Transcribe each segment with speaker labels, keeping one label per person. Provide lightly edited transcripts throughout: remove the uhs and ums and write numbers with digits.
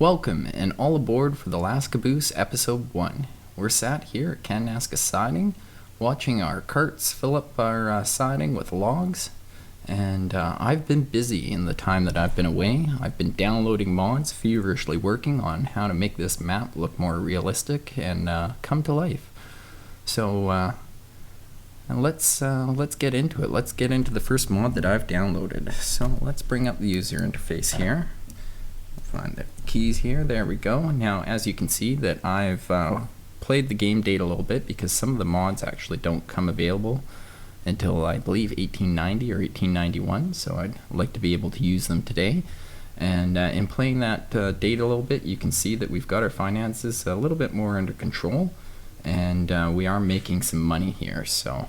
Speaker 1: Welcome and all aboard for the Last Caboose Episode 1. We're sat here at Kananaskis Siding, watching our carts fill up our siding with logs, and I've been busy in the time that I've been away. I've been downloading mods, feverishly working on how to make this map look more realistic and come to life. So let's get into it. Let's get into the first mod that I've downloaded. So let's bring up the user interface here. Find the keys here. There we go. Now, as you can see, that I've played the game date a little bit because some of the mods actually don't come available until I believe 1890 or 1891. So I'd like to be able to use them today. And in playing that date a little bit, you can see that we've got our finances a little bit more under control, and we are making some money here. So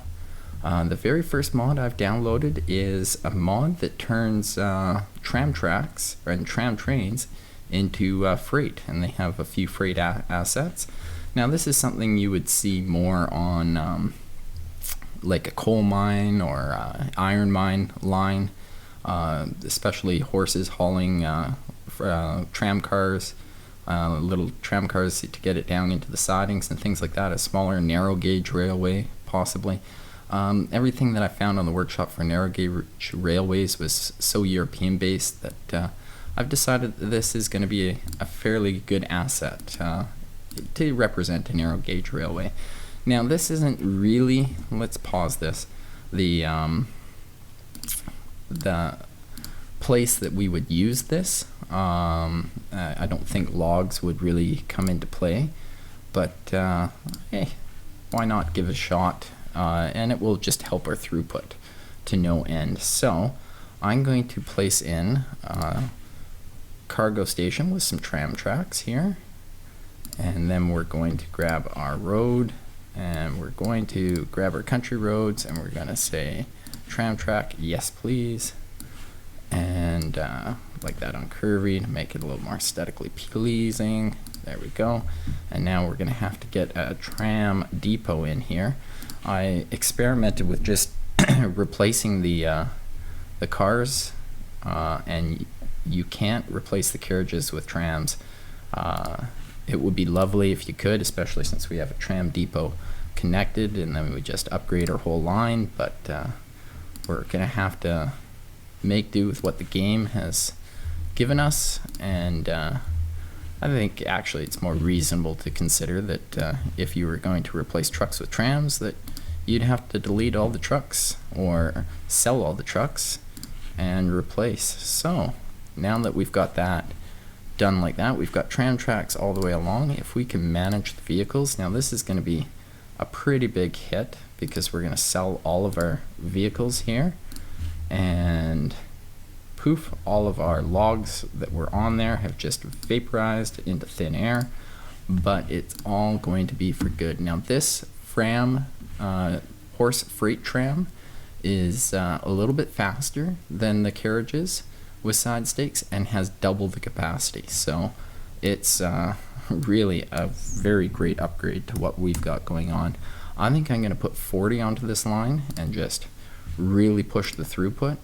Speaker 1: the very first mod I've downloaded is a mod that turns tram tracks and tram trains into freight, and they have a few freight assets. Now this is something you would see more on like a coal mine or iron mine line, especially horses hauling tram cars, little tram cars to get it down into the sidings and things like that, a smaller narrow gauge railway possibly. Everything that I found on the workshop for narrow gauge railways was so European based that I've decided that this is going to be a fairly good asset to represent a narrow gauge railway. Now this isn't really, let's pause this, the place that we would use this. I don't think logs would really come into play, but hey, why not give it a shot? And it will just help our throughput to no end. So I'm going to place in a cargo station with some tram tracks here, and then we're going to grab our road, and we're going to grab our country roads, and we're going to say tram track, yes please, and like that on curvy to make it a little more aesthetically pleasing. There we go. And now we're going to have to get a tram depot in here. I experimented with just replacing the cars, and you can't replace the carriages with trams. It would be lovely if you could, especially since we have a tram depot connected, and then we would just upgrade our whole line, but we're going to have to make do with what the game has given us, and I think actually it's more reasonable to consider that if you were going to replace trucks with trams, that you'd have to delete all the trucks or sell all the trucks and replace. So now that we've got that done like that, we've got tram tracks all the way along. If we can manage the vehicles, now this is going to be a pretty big hit because we're going to sell all of our vehicles here, and poof, all of our logs that were on there have just vaporized into thin air, but it's all going to be for good. Now this horse freight tram is a little bit faster than the carriages with side stakes and has double the capacity, so it's really a very great upgrade to what we've got going on. I think I'm going to put 40 onto this line and just really push the throughput,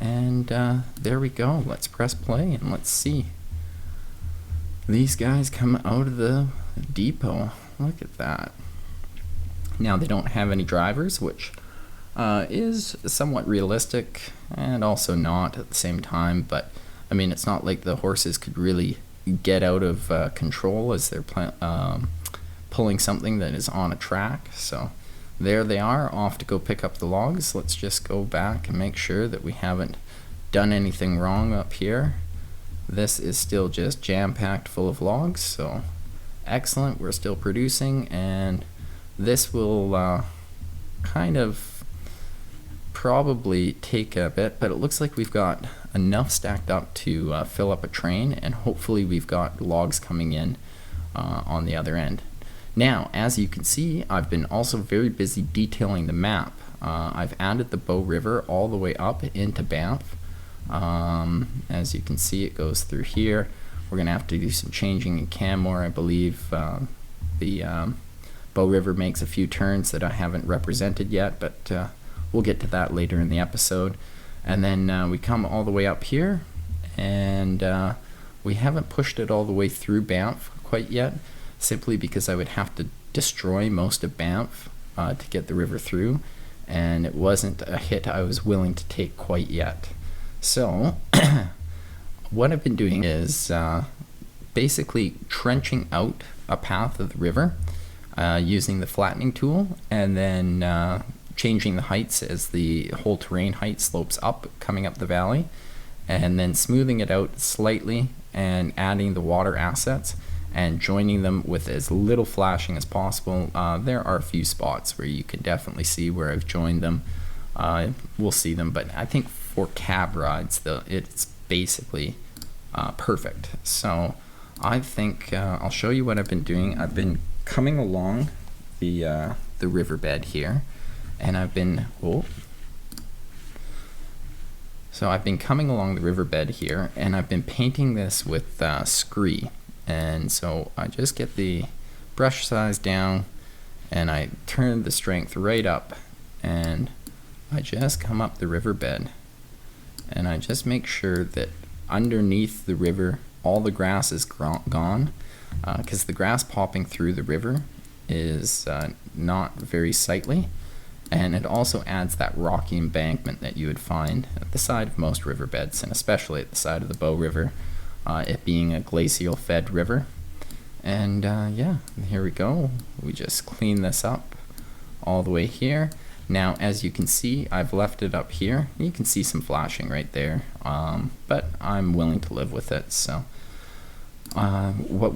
Speaker 1: and there we go. Let's press play and let's see these guys come out of the depot. Look at that. Now they don't have any drivers, which is somewhat realistic and also not at the same time, but I mean, it's not like the horses could really get out of control as they're pulling something that is on a track. So there they are, off to go pick up the logs. Let's just go back and make sure that we haven't done anything wrong up here. This is still just jam-packed full of logs, so excellent. We're still producing, and this will kind of probably take a bit, but it looks like we've got enough stacked up to fill up a train, and hopefully we've got logs coming in on the other end. Now, as you can see, I've been also very busy detailing the map. I've added the Bow River all the way up into Banff. As you can see, it goes through here. We're going to have to do some changing in Canmore. I believe the Bow River makes a few turns that I haven't represented yet, but we'll get to that later in the episode. And then we come all the way up here, and We haven't pushed it all the way through Banff quite yet, simply because I would have to destroy most of Banff to get the river through, and it wasn't a hit I was willing to take quite yet. So what I've been doing is basically trenching out a path of the river using the flattening tool, and then changing the heights as the whole terrain height slopes up, coming up the valley, and then smoothing it out slightly and adding the water assets and joining them with as little flashing as possible. There are a few spots where you can definitely see where I've joined them. We'll see them, but I think for cab rides, it's basically perfect. So I think I'll show you what I've been doing. I've been coming along the riverbed here, and I've been So I've been coming along the riverbed here, and I've been painting this with scree. And so I just get the brush size down, and I turn the strength right up, and I just come up the riverbed, and I just make sure that underneath the river all the grass is gone, because the grass popping through the river is not very sightly, and it also adds that rocky embankment that you would find at the side of most riverbeds, and especially at the side of the Bow River, it being a glacial fed river. And yeah, here we go. We just clean this up all the way here. Now, as you can see, I've left it up here. You can see some flashing right there, but I'm willing to live with it. So what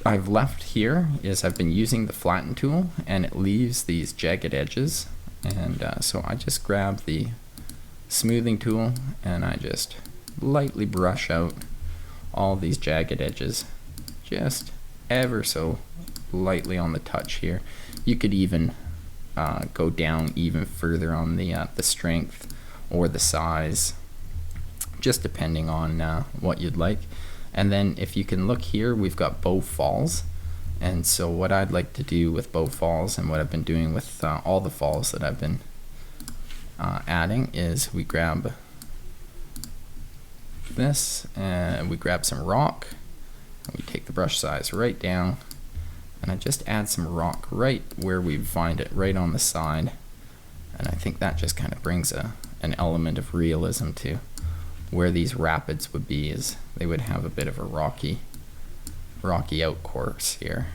Speaker 1: I've left here is I've been using the flatten tool, and it leaves these jagged edges. And so I just grab the smoothing tool, and I just lightly brush out all these jagged edges, just ever so lightly on the touch here. You could even go down even further on the strength or the size, just depending on what you'd like. And then if you can look here, we've got Bow Falls. And so what I'd like to do with Bow Falls, and what I've been doing with all the falls that I've been adding, is we grab this, and we grab some rock, and we take the brush size right down, and I just add some rock right where we find it, right on the side. And I think that just kind of brings an element of realism to where these rapids would be, is they would have a bit of a rocky outcourse here,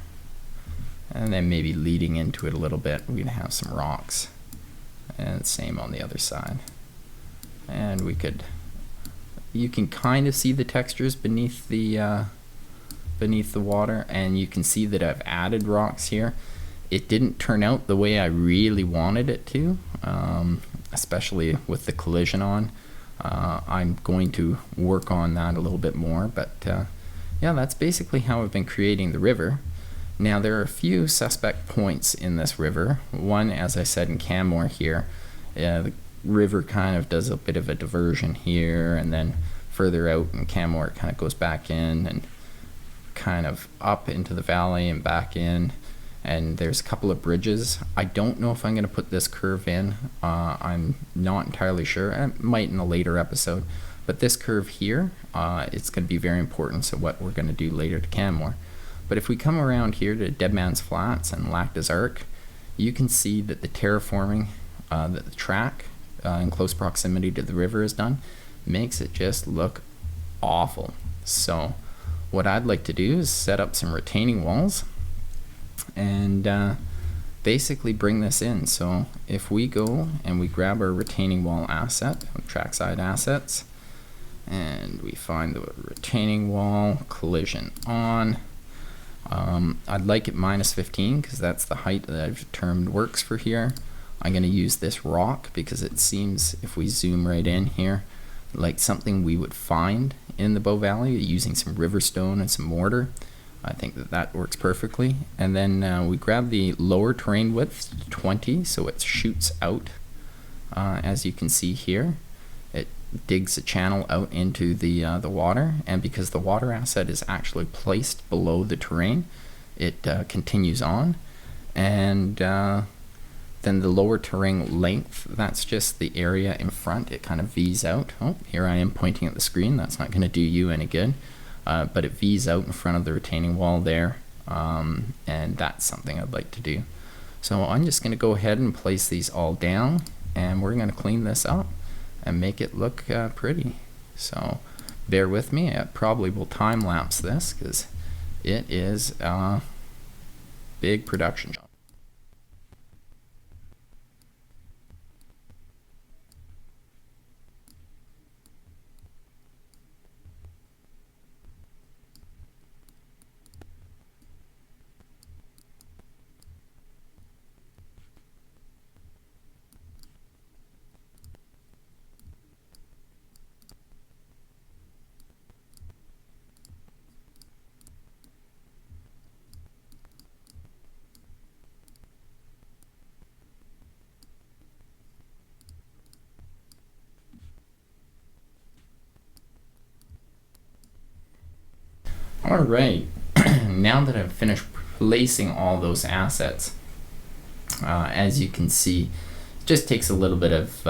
Speaker 1: and then maybe leading into it a little bit we'd have some rocks, and same on the other side. And you can kind of see the textures beneath the water, and you can see that I've added rocks here. It didn't turn out the way I really wanted it to, especially with the collision on. I'm going to work on that a little bit more, but yeah, that's basically how I've been creating the river. Now, there are a few suspect points in this river. One, as I said, in Canmore here, the river kind of does a bit of a diversion here, and then further out in Canmore it kind of goes back in and kind of up into the valley and back in. And there's a couple of bridges. I don't know if I'm going to put this curve in. I'm not entirely sure. I might in a later episode. But this curve here, it's going to be very important to what we're going to do later to Canmore. But if we come around here to Dead Man's Flats and Lac des Arcs, you can see that the terraforming that the track in close proximity to the river has done makes it just look awful. So what I'd like to do is set up some retaining walls and basically bring this in. So if we go and we grab our retaining wall asset, trackside assets, and we find the retaining wall, collision on. I'd like it -15 because that's the height that I've determined works for here. I'm going to use this rock because it seems, if we zoom right in here, like something we would find in the Bow Valley using some river stone and some mortar. I think that works perfectly. And then we grab the lower terrain width to 20, so it shoots out. As you can see here, it digs a channel out into the water, and because the water asset is actually placed below the terrain, it continues on. And then the lower terrain length, that's just the area in front. It kind of V's out. Oh, here I am pointing at the screen. That's not going to do you any good. but it V's out in front of the retaining wall there, and that's something I'd like to do. So I'm just going to go ahead and place these all down, and we're going to clean this up and make it look pretty. So bear with me. I probably will time lapse this because it is a big production job. Alright, now that I've finished placing all those assets, as you can see, it just takes a little bit of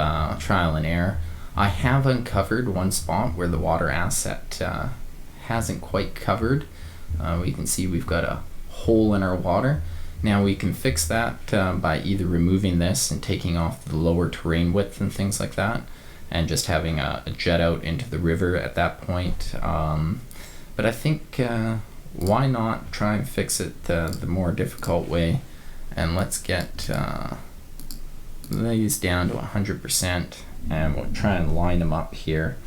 Speaker 1: trial and error. I have uncovered one spot where the water asset hasn't quite covered. We can see we've got a hole in our water. Now we can fix that by either removing this and taking off the lower terrain width and things like that, and just having a jet out into the river at that point. But I think why not try and fix it the more difficult way, and let's get these down to 100%, and we'll try and line them up here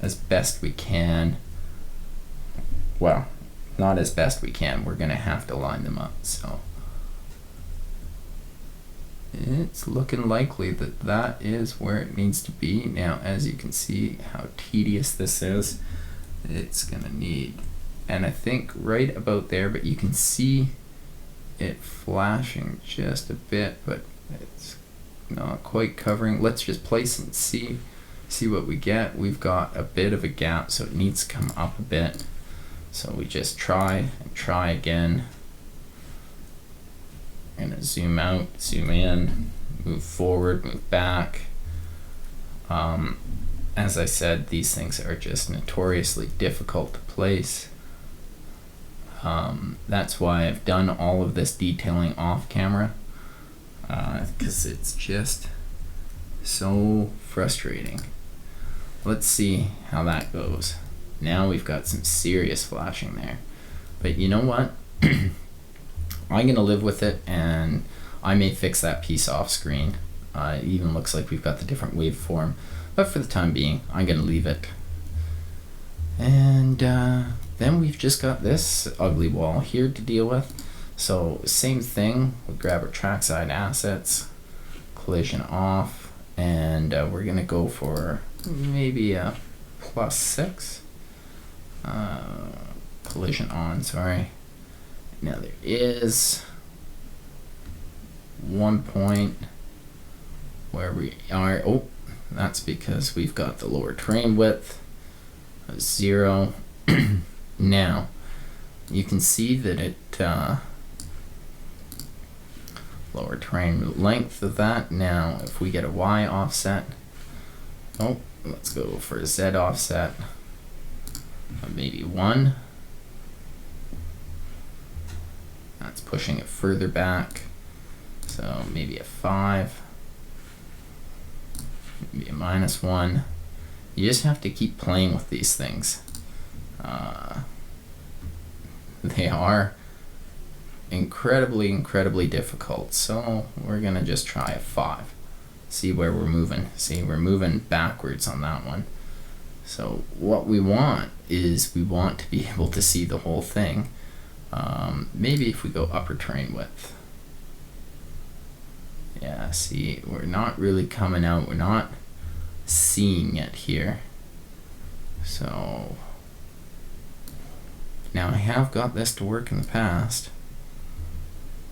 Speaker 1: as best we can. Well, not as best we can, we're gonna have to line them up, so it's looking likely that that is where it needs to be. Now, as you can see how tedious this is, it's gonna need, and I think right about there, but you can see it flashing just a bit, but it's not quite covering. Let's just place it and see what we get. We've got a bit of a gap, so it needs to come up a bit. So we just try and try again. I'm gonna zoom out, zoom in, move forward, move back. As I said, these things are just notoriously difficult to place. That's why I've done all of this detailing off camera, because it's just so frustrating. Let's see how that goes. Now we've got some serious flashing there, but you know what? I'm gonna live with it, and I may fix that piece off screen. It even looks like we've got the different waveform, but for the time being, I'm gonna leave it. And then we've just got this ugly wall here to deal with. So same thing, we'll grab our trackside assets, collision off, and we're gonna go for maybe a +6. Collision on, sorry. Now there is one point where we are, oh, that's because we've got the lower terrain width of 0. Now you can see that it lower terrain length of that. Now if we get a Y offset, oh, let's go for a Z offset of maybe 1. That's pushing it further back, so maybe a 5, maybe a -1. You just have to keep playing with these things. They are incredibly difficult, so we're gonna just try a 5. See where we're moving. See, we're moving backwards on that one. So what we want is we want to be able to see the whole thing. Maybe if we go upper terrain width. Yeah, see, we're not really coming out. We're not seeing it here. So now I have got this to work in the past.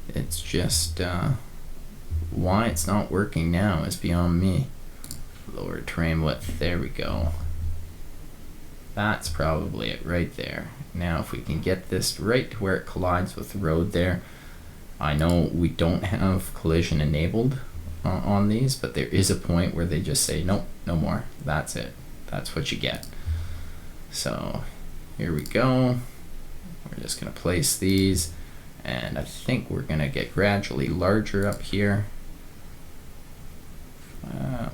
Speaker 1: It's just why it's not working now is beyond me. Lower terrain width, there we go. That's probably it right there. Now if we can get this right to where it collides with the road there. I know we don't have collision enabled on these, but there is a point where they just say nope, no more. That's it. That's what you get. So here we go. We're just going to place these, and I think we're going to get gradually larger up here.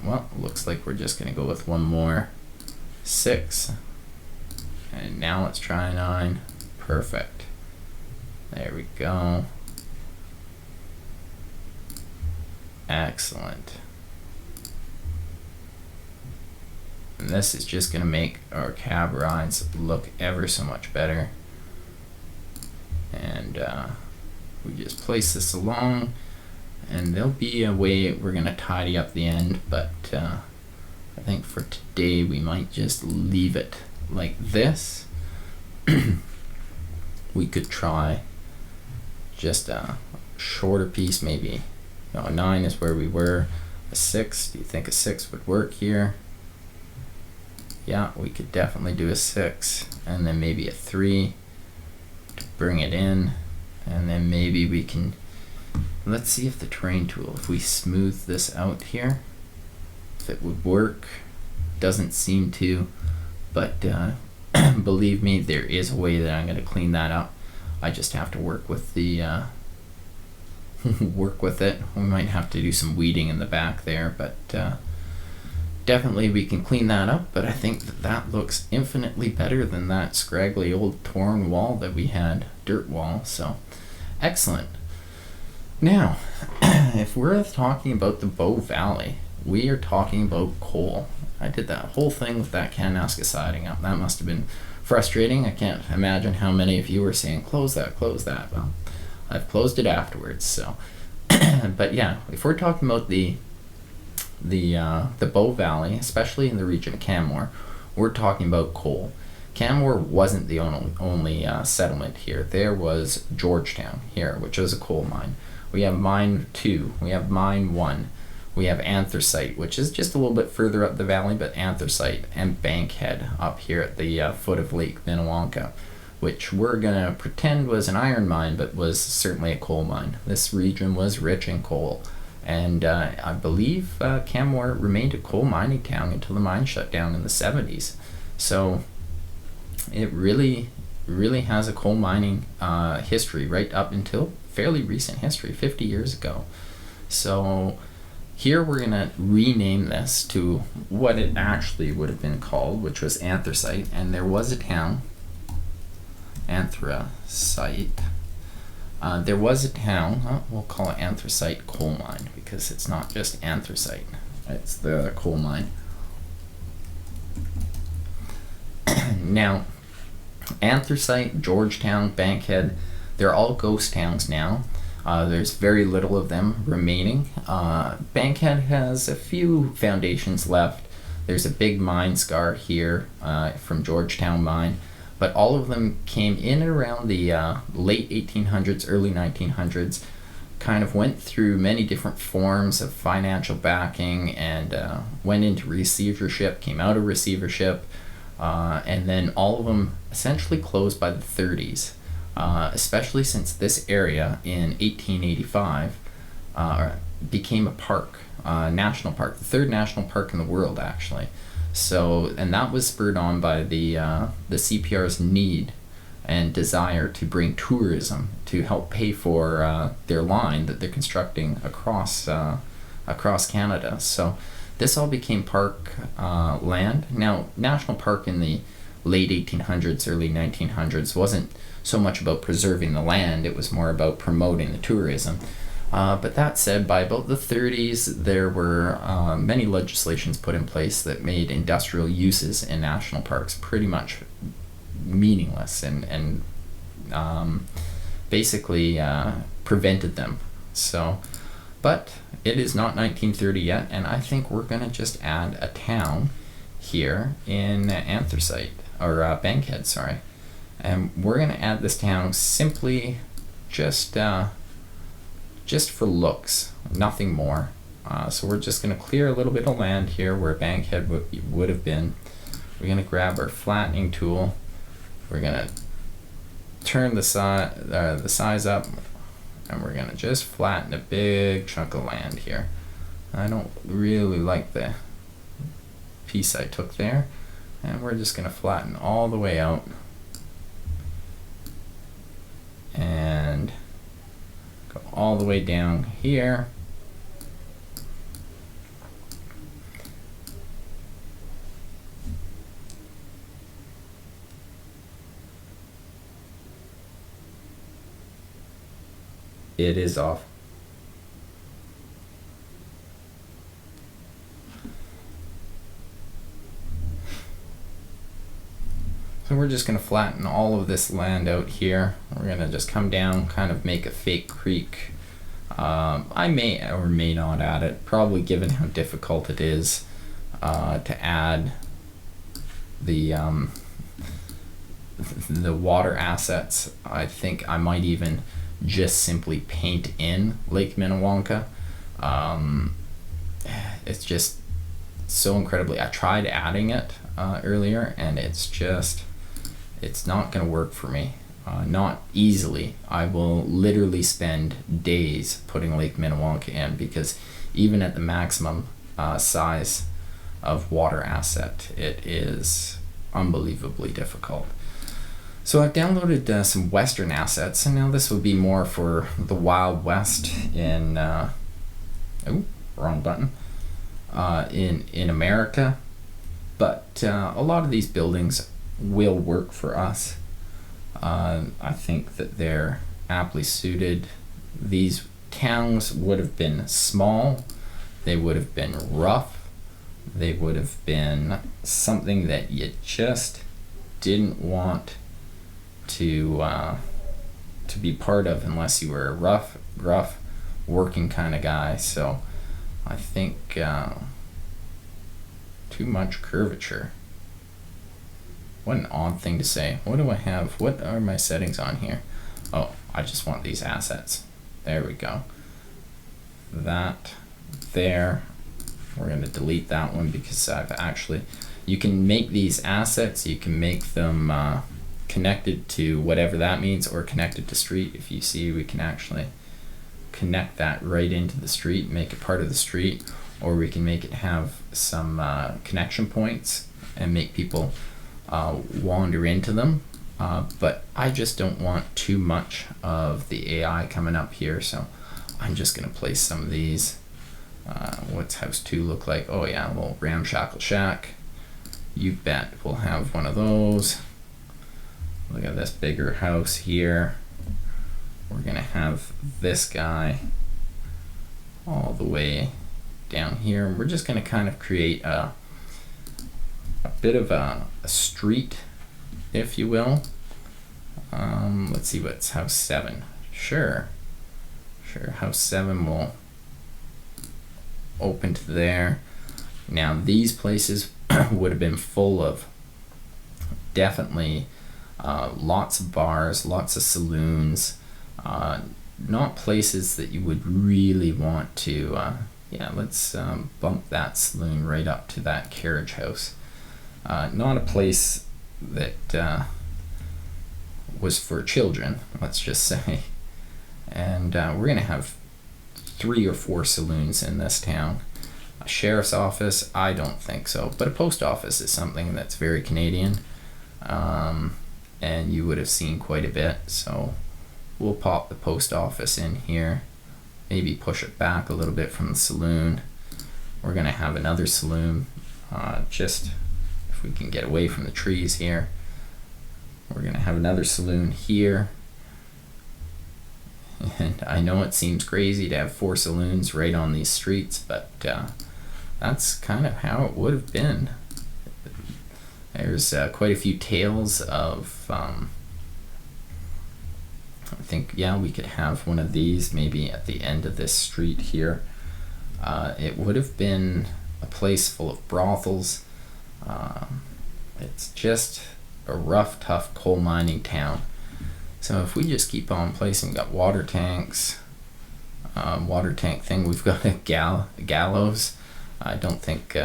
Speaker 1: Well, looks like we're just going to go with one more 6. And now let's try 9. Perfect. There we go. Excellent. And this is just going to make our cab rides look ever so much better. And we just place this along, and there'll be a way we're going to tidy up the end, but I think for today we might just leave it like this. We could try just a shorter piece, maybe. No, a 9 is where we were. A 6, do you think a 6 would work here? Yeah, we could definitely do a 6, and then maybe a 3 to bring it in, and then maybe we can, let's see if the terrain tool, if we smooth this out here, if it would work. Doesn't seem to, but believe me, there is a way that I'm going to clean that up. I just have to work with the work with it. We might have to do some weeding in the back there, but definitely we can clean that up. But I think that looks infinitely better than that scraggly old torn wall that we had, dirt wall. So excellent. Now, if we're talking about the Bow Valley, we are talking about coal. I did that whole thing with that Kananaskis siding up. That must have been frustrating. I can't imagine how many of you were saying, close that, close that. Well, I've closed it afterwards, so. But yeah, if we're talking about the Bow Valley, especially in the region of Canmore, we're talking about coal. Canmore wasn't the only settlement here. There was Georgetown here, which was a coal mine. We have mine 2, we have mine 1, we have anthracite, which is just a little bit further up the valley, but anthracite, and Bankhead up here at the foot of Lake Minnewanka, which we're gonna pretend was an iron mine, but was certainly a coal mine. This region was rich in coal, and I believe Canmore remained a coal mining town until the mine shut down in the 70s. So it really has a coal mining history right up until fairly recent history, 50 years ago. So here we're going to rename this to what it actually would have been called, which was anthracite. And there was a town, anthracite. There was a town, we'll call it Anthracite Coal Mine, because it's not just anthracite, it's the coal mine. Now, Anthracite, Georgetown, Bankhead, they're all ghost towns now. There's very little of them remaining. Bankhead has a few foundations left. There's a big mine scar here from Georgetown Mine, but all of them came in and around the late 1800s, early 1900s, kind of went through many different forms of financial backing and went into receivership, came out of receivership, and then all of them essentially closed by the 30s. Especially since this area in 1885 became a park, national park, the 3rd national park in the world, actually. So, and that was spurred on by the CPR's need and desire to bring tourism to help pay for their line that they're constructing across Canada. So this all became park land. Now, national park in the late 1800s, early 1900s wasn't so much about preserving the land, it was more about promoting the tourism. But that said, by about the 30s, there were many legislations put in place that made industrial uses in national parks pretty much meaningless and basically prevented them. So, but it is not 1930 yet, and I think we're going to just add a town here in Anthracite, or Bankhead, sorry. And we're going to add this town simply just for looks, nothing more. So we're just going to clear a little bit of land here where Bankhead would have been. We're going to grab our flattening tool. We're going to turn the size up, and we're going to just flatten a big chunk of land here. I don't really like the piece I took there. And we're just going to flatten all the way out. And go all the way down here. It is off. So we're just going to flatten all of this land out here. We're going to just come down, kind of make a fake creek. I may or may not add it, probably given how difficult it is to add the water assets. I think I might even just simply paint in Lake Minnewanka. It's just so incredibly, I tried adding it earlier, and it's not going to work for me. Not easily. I will literally spend days putting Lake Minnewanka in, because even at the maximum size of water asset, it is unbelievably difficult. So I've downloaded some Western assets, and now this would be more for the Wild West in wrong button, in America. But a lot of these buildings will work for us. I think that they're aptly suited. These towns would have been small, they would have been rough, they would have been something that you just didn't want to be part of unless you were a rough, gruff, working kind of guy. So I think too much curvature. What an odd thing to say. What do I have? What are my settings on here? Oh, I just want these assets. There we go. That there. We're going to delete that one because I've actually, you can make these assets, you can make them connected to whatever that means, or connected to street. If you see, we can actually connect that right into the street, make it part of the street, or we can make it have some connection points and make people wander into them, but I just don't want too much of the AI coming up here, so I'm just going to place some of these. What's house 2 look like? Oh yeah, a little ramshackle shack. You bet we'll have one of those. Look at this bigger house here. We're going to have this guy all the way down here, and we're just going to kind of create a bit of a street, if you will. Let's see, what's house 7? Sure, house 7 will open to there. Now these places would have been full of definitely lots of bars, lots of saloons, not places that you would really want to yeah, let's bump that saloon right up to that carriage house. Not a place that was for children, let's just say. And we're going to have 3 or 4 saloons in this town. A sheriff's office, I don't think so, but a post office is something that's very Canadian, and you would have seen quite a bit. So we'll pop the post office in here, maybe push it back a little bit from the saloon. We're going to have another saloon, just if we can get away from the trees here. We're going to have another saloon here. And I know it seems crazy to have 4 saloons right on these streets, but that's kind of how it would have been. There's quite a few tales of, I think, yeah, we could have one of these maybe at the end of this street here. It would have been a place full of brothels. It's just a rough, tough coal mining town. So if we just keep on placing, we've got water tanks, water tank thing, we've got a gallows. I don't think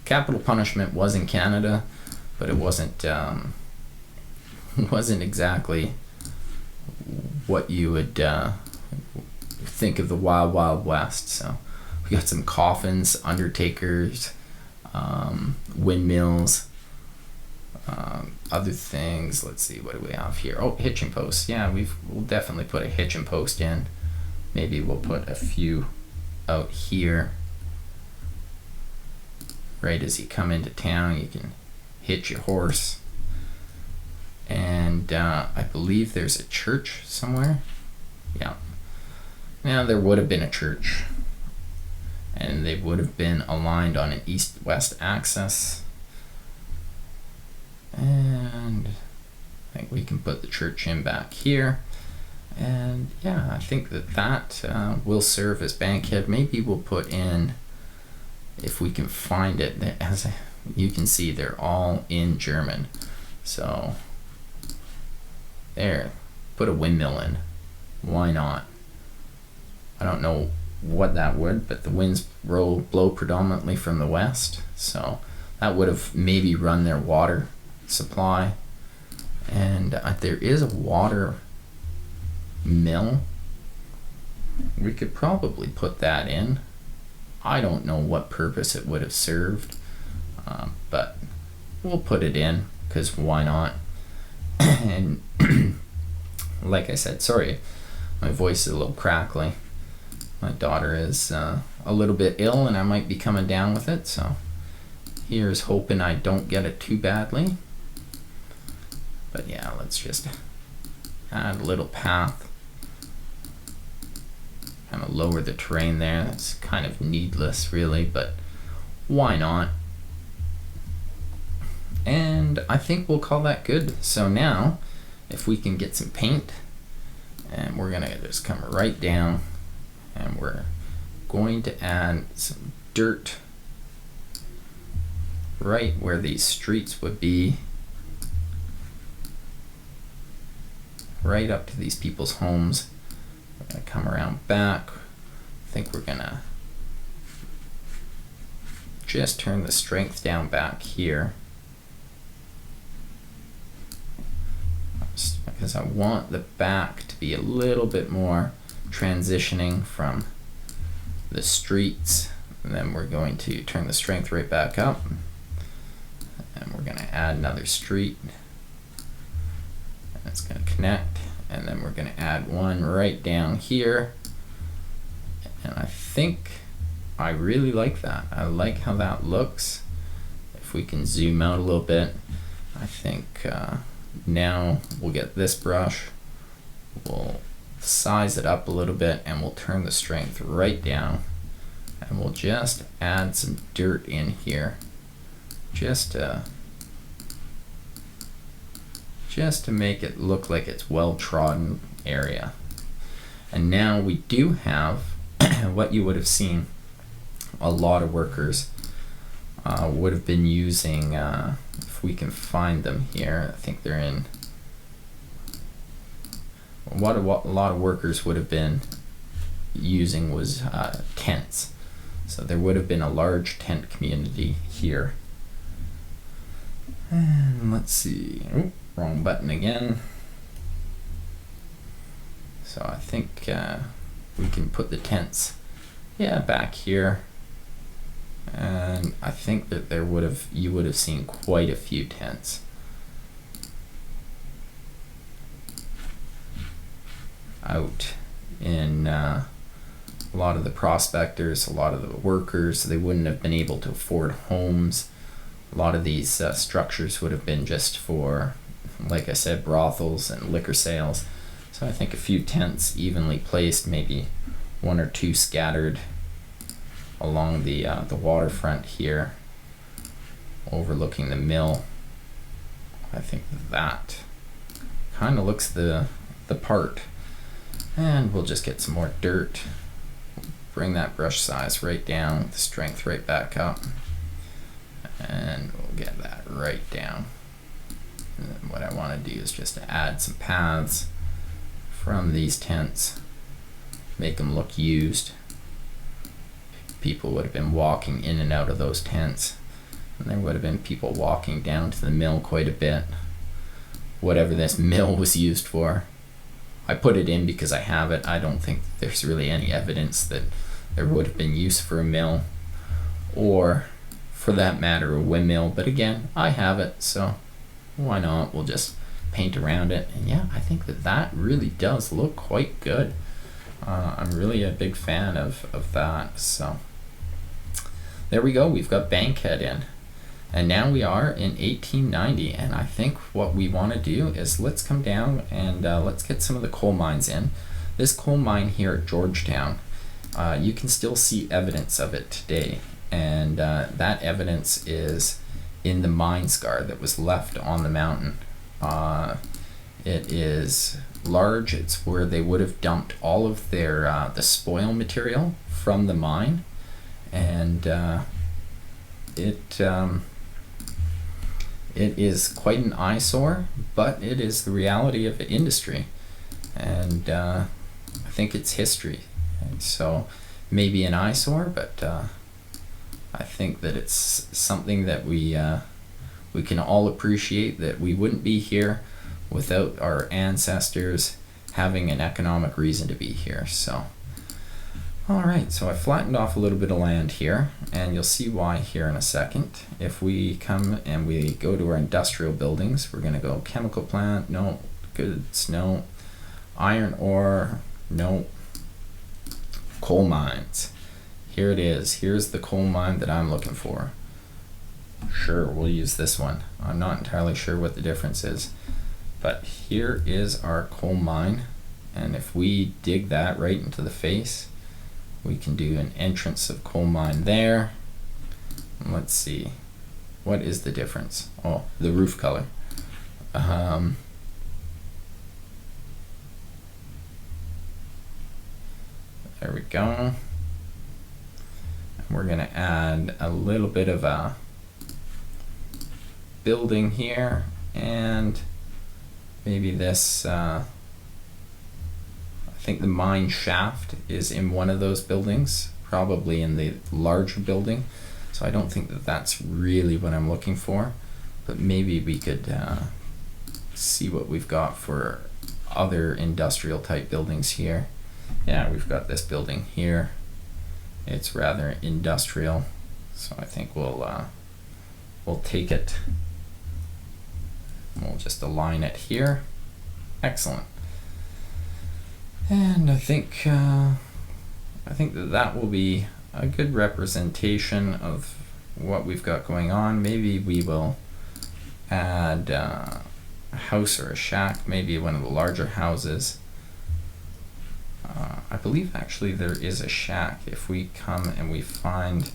Speaker 1: capital punishment was in Canada, but it wasn't exactly what you would think of the wild, wild west. So we got some coffins, undertakers, windmills, Other things, let's see, what do we have here? Oh, hitching posts. Yeah, we'll definitely put a hitching post in. Maybe we'll put a few out here. Right as you come into town, you can hitch your horse. And I believe there's a church somewhere. Yeah. Now, there would have been a church. And they would have been aligned on an east-west axis. And I think we can put the church in back here. And yeah, I think that will serve as bankhead. Maybe we'll put in, if we can find it, as you can see, they're all in German. So there, put a windmill in. Why not? I don't know what that would, but the winds blow predominantly from the west, so that would have maybe run their water supply. And there is a water mill. We could probably put that in. I don't know what purpose it would have served, but we'll put it in, because why not? And like I said, sorry, my voice is a little crackly. My daughter is a little bit ill, and I might be coming down with it, so here's hoping I don't get it too badly. But yeah, let's just add a little path. Kind of lower the terrain there. That's kind of needless, really, but why not? And I think we'll call that good. So now, if we can get some paint, and we're gonna just come right down, and we're going to add some dirt right where these streets would be, right up to these people's homes. We're gonna come around back. I think we're gonna just turn the strength down back here, because I want the back to be a little bit more transitioning from the streets. And then we're going to turn the strength right back up, and we're going to add another street, and it's going to connect, and then we're going to add one right down here. And I think I really like that. I like how that looks. If we can zoom out a little bit, I think now we'll get this brush, we'll size it up a little bit, and we'll turn the strength right down, and we'll just add some dirt in here, just to make it look like it's well-trodden area. And now we do have what you would have seen a lot of workers would have been using, if we can find them here. I think they're in, what a lot of workers would have been using was tents. So there would have been a large tent community here. And let's see, oh, wrong button again. So I think we can put the tents, yeah, back here. And I think that you would have seen quite a few tents out in a lot of the prospectors, a lot of the workers. They wouldn't have been able to afford homes. A lot of these structures would have been just for, like I said, brothels and liquor sales. So I think a few tents evenly placed, maybe one or two scattered along the waterfront here, overlooking the mill. I think that kind of looks the part. And we'll just get some more dirt, bring that brush size right down, the strength right back up, and we'll get that right down. And then what I want to do is just to add some paths from these tents, make them look used. People would have been walking in and out of those tents, and there would have been people walking down to the mill quite a bit, whatever this mill was used for. I put it in because I have it. I don't think there's really any evidence that there would have been use for a mill, or for that matter a windmill, but again, I have it, so why not? We'll just paint around it. And yeah, I think that really does look quite good. I'm really a big fan of that. So there we go. We've got Bankhead in. And now we are in 1890, and I think what we want to do is let's come down and let's get some of the coal mines in. This coal mine here at Georgetown, you can still see evidence of it today, and that evidence is in the mine scar that was left on the mountain. It is large. It's where they would have dumped all of their the spoil material from the mine, and it is quite an eyesore, but it is the reality of the industry, and I think it's history. And so maybe an eyesore, but I think that it's something that we can all appreciate, that we wouldn't be here without our ancestors having an economic reason to be here. So alright, so I flattened off a little bit of land here, and you'll see why here in a second. If we come and we go to our industrial buildings, we're going to go chemical plant, no. Goods, no. Iron ore, no. Coal mines. Here it is. Here's the coal mine that I'm looking for. Sure, we'll use this one. I'm not entirely sure what the difference is, but here is our coal mine, and if we dig that right into the face, we can do an entrance of coal mine there. Let's see, what is the difference? Oh, the roof color. There we go. And we're gonna add a little bit of a building here, and maybe this I think the mine shaft is in one of those buildings, probably in the larger building, so I don't think that that's really what I'm looking for, but maybe we could see what we've got for other industrial type buildings here. Yeah, we've got this building here. It's rather industrial, so I think we'll take it. We'll just align it here. Excellent. And I think that will be a good representation of what we've got going on. Maybe we will add a house or a shack, maybe one of the larger houses. I believe actually there is a shack. If we come and we find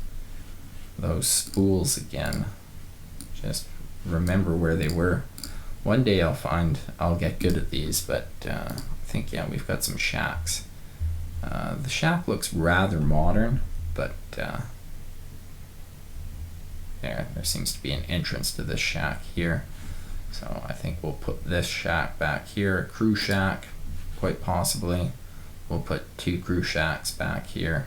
Speaker 1: those spools again, just remember where they were. One day I'll get good at these, but I think, yeah, we've got some shacks. The shack looks rather modern, but there seems to be an entrance to this shack here. So I think we'll put this shack back here, a crew shack, quite possibly. We'll put 2 crew shacks back here.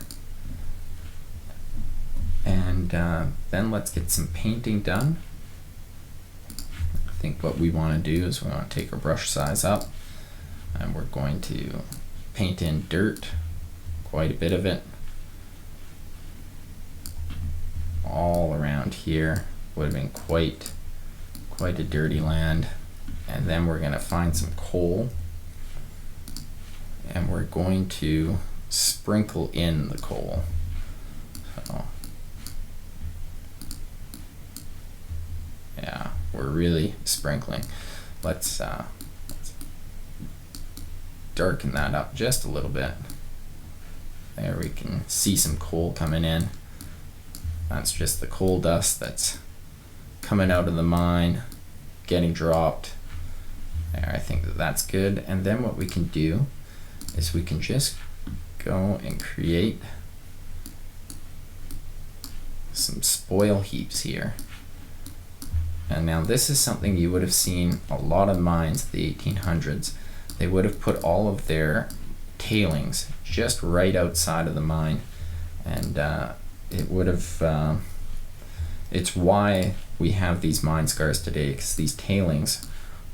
Speaker 1: And then let's get some painting done. I think what we want to do is we want to take our brush size up, and we're going to paint in dirt, quite a bit of it, all around here. Would have been quite a dirty land. And then we're going to find some coal, and we're going to sprinkle in the coal. So yeah, we're really sprinkling. Let's darken that up just a little bit. There, we can see some coal coming in. That's just the coal dust that's coming out of the mine, getting dropped. There, I think that's good. And then what we can do is we can just go and create some spoil heaps here. And now this is something you would have seen a lot of mines in the 1800s. They would have put all of their tailings just right outside of the mine, and it would have it's why we have these mine scars today, because these tailings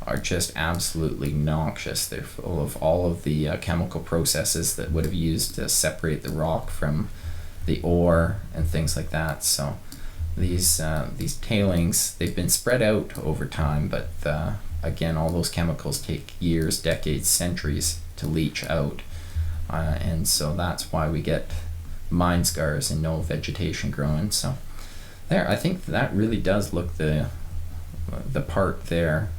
Speaker 1: are just absolutely noxious. They're full of all of the chemical processes that would have used to separate the rock from the ore and things like that. So these tailings, they've been spread out over time, but again, all those chemicals take years, decades, centuries to leach out, and so that's why we get mine scars and no vegetation growing. So there, I think that really does look the part there,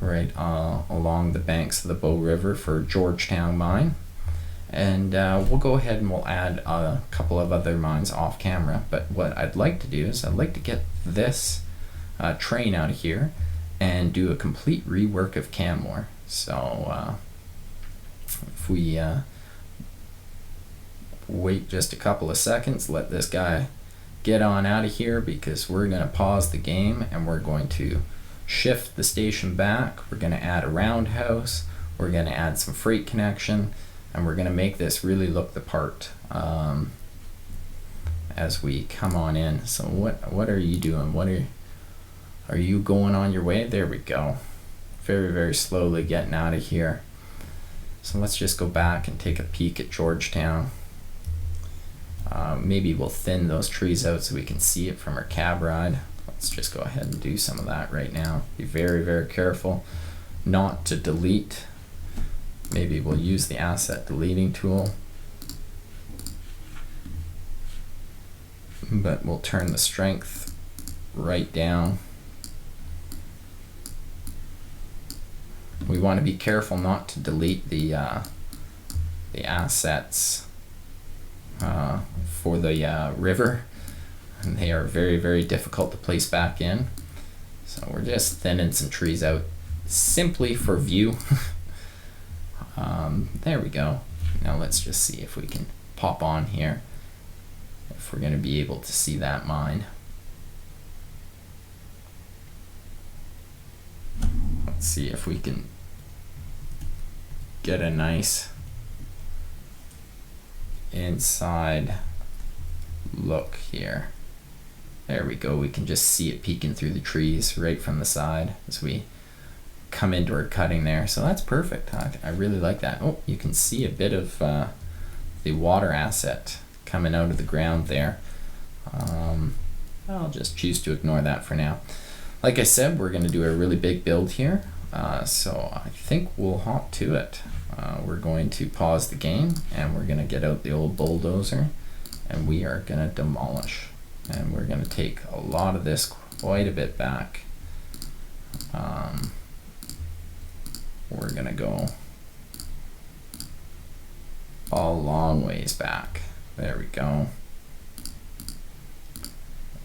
Speaker 1: right along the banks of the Bow River for Georgetown Mine. And we'll go ahead and we'll add a couple of other mines off camera. But what I'd like to do is I'd like to get this train out of here and do a complete rework of Canmore. So if we wait just a couple of seconds, let this guy get on out of here, because we're going to pause the game and we're going to shift the station back. We're going to add a roundhouse. We're going to add some freight connection. And we're going to make this really look the part as we come on in. So what are you doing? Are you going on your way? There we go. Very, very slowly getting out of here. So let's just go back and take a peek at Georgetown. Maybe we'll thin those trees out so we can see it from our cab ride. Let's just go ahead and do some of that right now. Be very, very careful not to delete. Maybe we'll use the asset deleting tool, but we'll turn the strength right down. We want to be careful not to delete the assets for the river, and they are very, very difficult to place back in. So we're just thinning some trees out simply for view. There we go. Now let's just see if we can pop on here, if we're going to be able to see that mine. Let's see if we can get a nice inside look here. There we go. We can just see it peeking through the trees right from the side as we come into our cutting there. So that's perfect. I really like that. Oh, you can see a bit of the water asset coming out of the ground there. I'll just choose to ignore that for now. Like I said, we're going to do a really big build here, so I think we'll hop to it. We're going to pause the game and we're going to get out the old bulldozer and we are going to demolish, and we're going to take a lot of this quite a bit back. We're going to go a long ways back. There we go.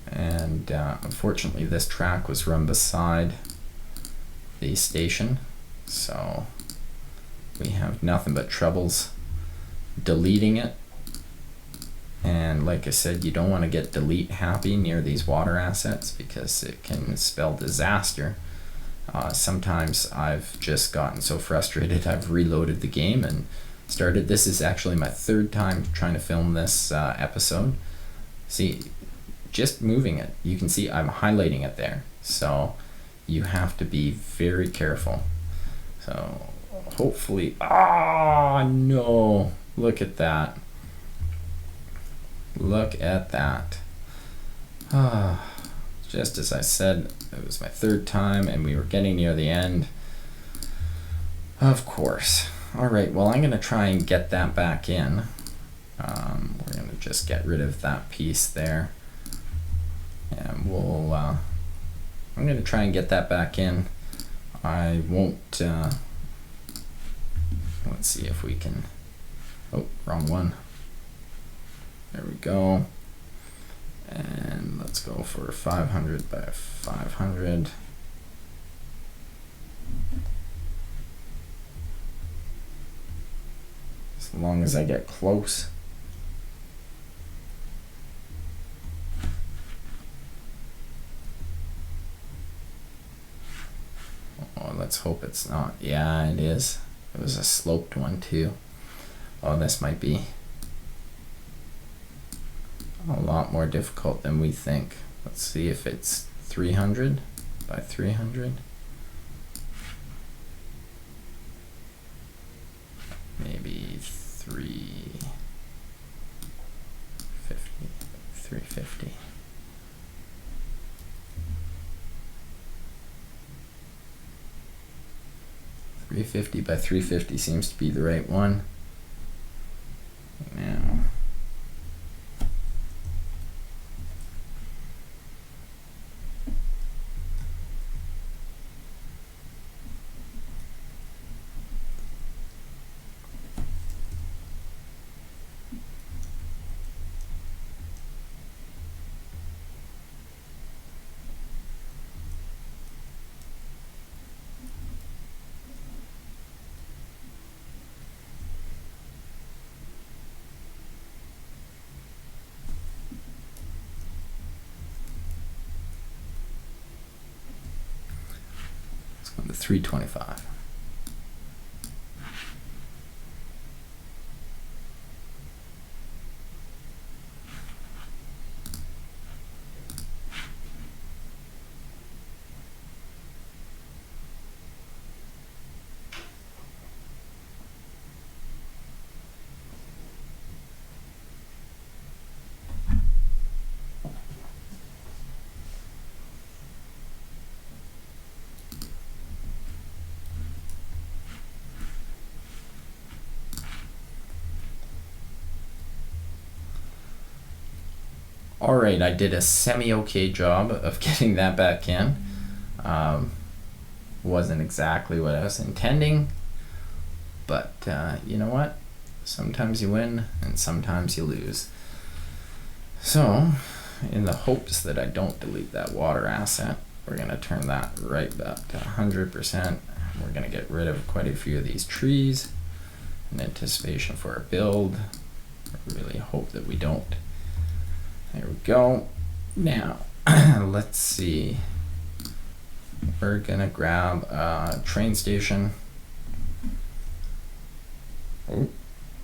Speaker 1: And unfortunately this track was run beside the station, so we have nothing but troubles deleting it. And like I said, you don't want to get delete happy near these water assets because it can spell disaster. Sometimes I've just gotten so frustrated I've reloaded the game and started. This is actually my third time trying to film this episode. See, just moving it, you can see I'm highlighting it there, so you have to be very careful. So hopefully, no, look at that, look at that. Just as I said, it was my third time and we were getting near the end. Of course. Alright, well I'm going to try and get that back in. We're going to just get rid of that piece there. And we'll, I'm going to try and get that back in. I won't, let's see if we can, oh, wrong one. There we go. And let's go for 500 by 500. As long as I get close. Oh, let's hope it's not. Yeah, it is. It was a sloped one too. Oh, this might be a lot more difficult than we think. Let's see if it's 300 by 300. Maybe 350. 350 by 350 seems to be the right one. Now, the 325. Alright, I did a semi-okay job of getting that back in. Wasn't exactly what I was intending, but you know what? Sometimes you win and sometimes you lose. So, in the hopes that I don't delete that water asset, we're going to turn that right back to 100%. We're going to get rid of quite a few of these trees in anticipation for our build. I really hope that we don't. There we go. Now, let's see. We're gonna grab a train station. Oh,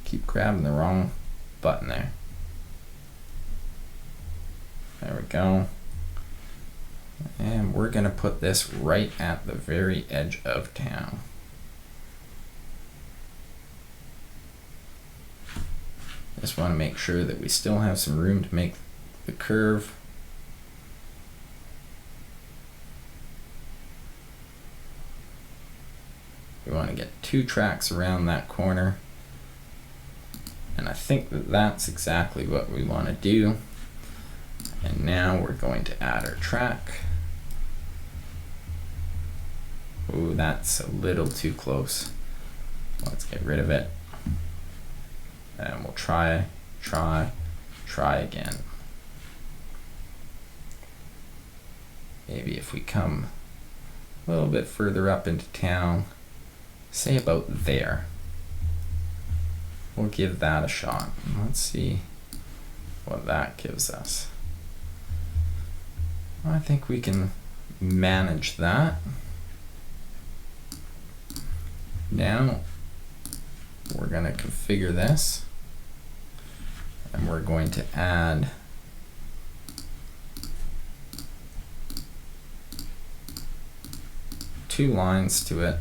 Speaker 1: keep grabbing the wrong button there. There we go. And we're gonna put this right at the very edge of town. Just want to make sure that we still have some room to make the curve. We want to get 2 tracks around that corner, and I think that that's exactly what we want to do. And now we're going to add our track. Ooh, that's a little too close. Let's get rid of it, and we'll try again. Maybe if we come a little bit further up into town, say about there, we'll give that a shot. Let's see what that gives us. I think we can manage that. Now we're going to configure this, and we're going to add two lines to it.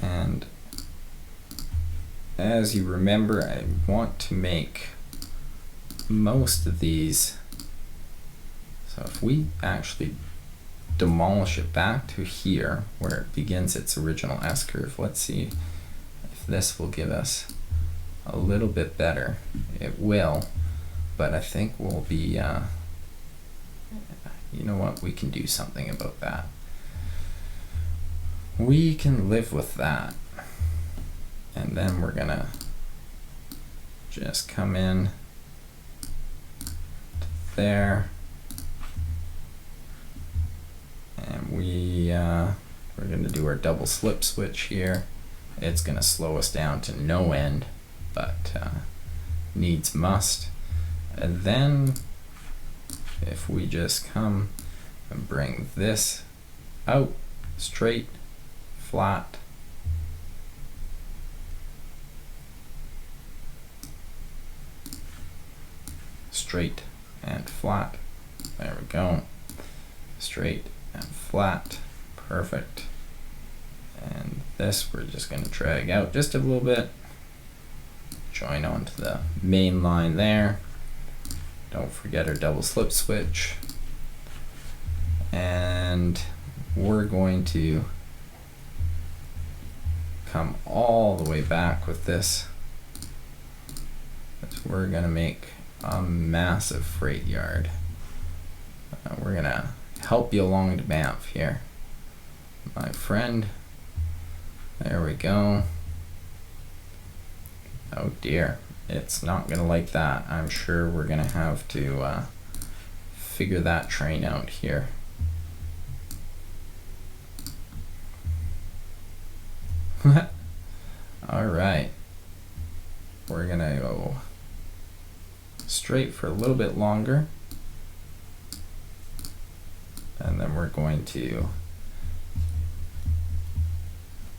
Speaker 1: And as you remember, I want to make most of these. So if we actually demolish it back to here where it begins its original S-curve, let's see if this will give us a little bit better. It will, but I think we'll be, you know what, we can do something about that. We can live with that. And then we're gonna just come in to there, and we're gonna do our double slip switch here. It's gonna slow us down to no end, but needs must. And then if we just come and bring this out straight, flat, straight and flat. There we go. Straight and flat. Perfect. And this we're just going to drag out just a little bit. Join onto the main line there. Don't forget our double slip switch. And we're going to come all the way back with this. We're gonna make a massive freight yard. We're gonna help you along to Banff here, my friend. There we go. Oh dear, it's not gonna like that. I'm sure we're gonna have to figure that train out here. All right, we're gonna go straight for a little bit longer, and then we're going to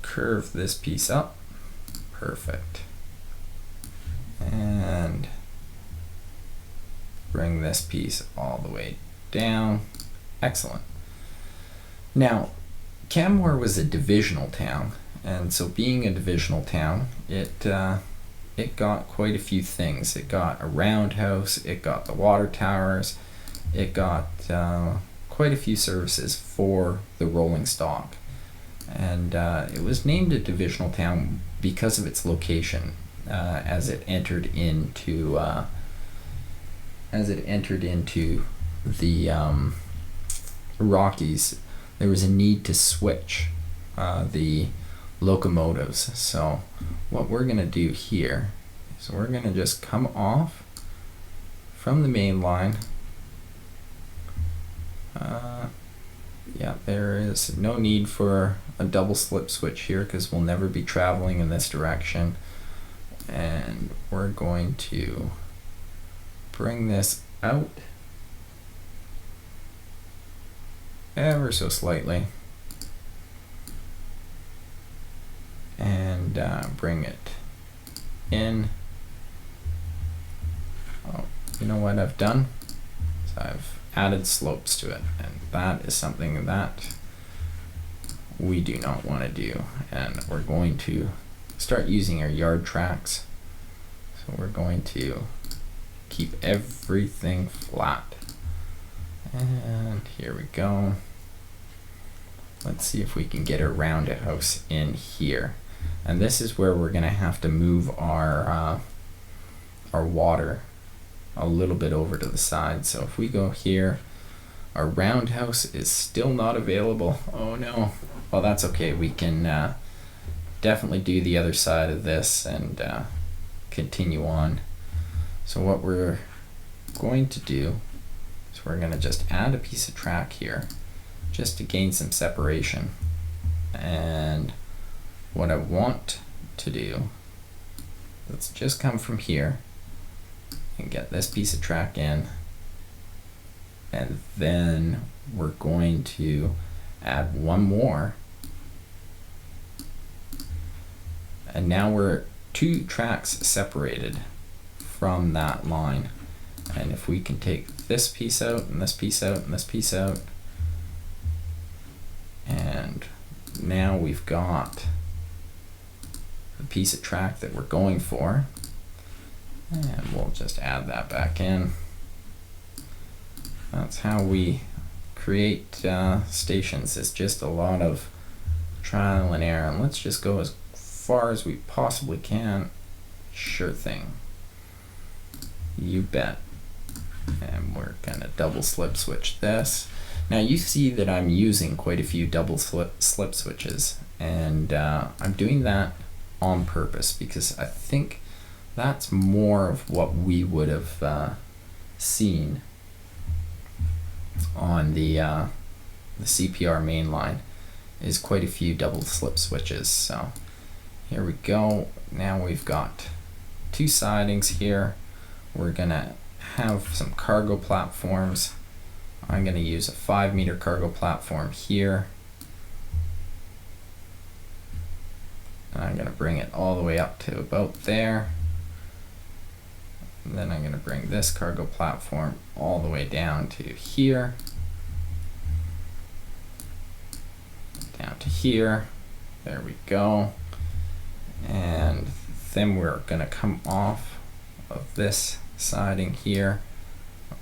Speaker 1: curve this piece up. Perfect. And bring this piece all the way down. Excellent. Now, Canmore was a divisional town, and so being a divisional town, it got quite a few things. It got a roundhouse, it got the water towers, it got quite a few services for the rolling stock. And it was named a divisional town because of its location. As it entered into the Rockies, there was a need to switch the locomotives. So what we're gonna do here is we're gonna just come off from the main line. Yeah, there is no need for a double slip switch here because we'll never be traveling in this direction. And we're going to bring this out ever so slightly and bring it in. Oh, you know what I've done? So I've added slopes to it, and that is something that we do not want to do, and we're going to start using our yard tracks. So we're going to keep everything flat, and here we go. Let's see if we can get a roundhouse in here, and this is where we're gonna have to move our water a little bit over to the side. So if we go here, our roundhouse is still not available. Oh no. Well, that's okay. We can definitely do the other side of this and continue on. So what we're going to do is we're going to just add a piece of track here just to gain some separation. And what I want to do, let's just come from here and get this piece of track in, and then we're going to add one more, and now we're 2 tracks separated from that line. And if we can take this piece out and this piece out and this piece out, and now we've got the piece of track that we're going for, and we'll just add that back in. That's how we create stations. It's just a lot of trial and error, and let's just go as far as we possibly can. Sure thing. You bet. And we're gonna double slip switch this. Now you see that I'm using quite a few double slip switches, and I'm doing that on purpose because I think that's more of what we would have seen on the CPR main line, is quite a few double slip switches. So here we go. Now we've got 2 sidings here. We're gonna have some cargo platforms. I'm gonna use a 5-meter cargo platform here. And I'm gonna bring it all the way up to about there. And then I'm gonna bring this cargo platform all the way down to here. Down to here. There we go. And then we're gonna come off of this siding here.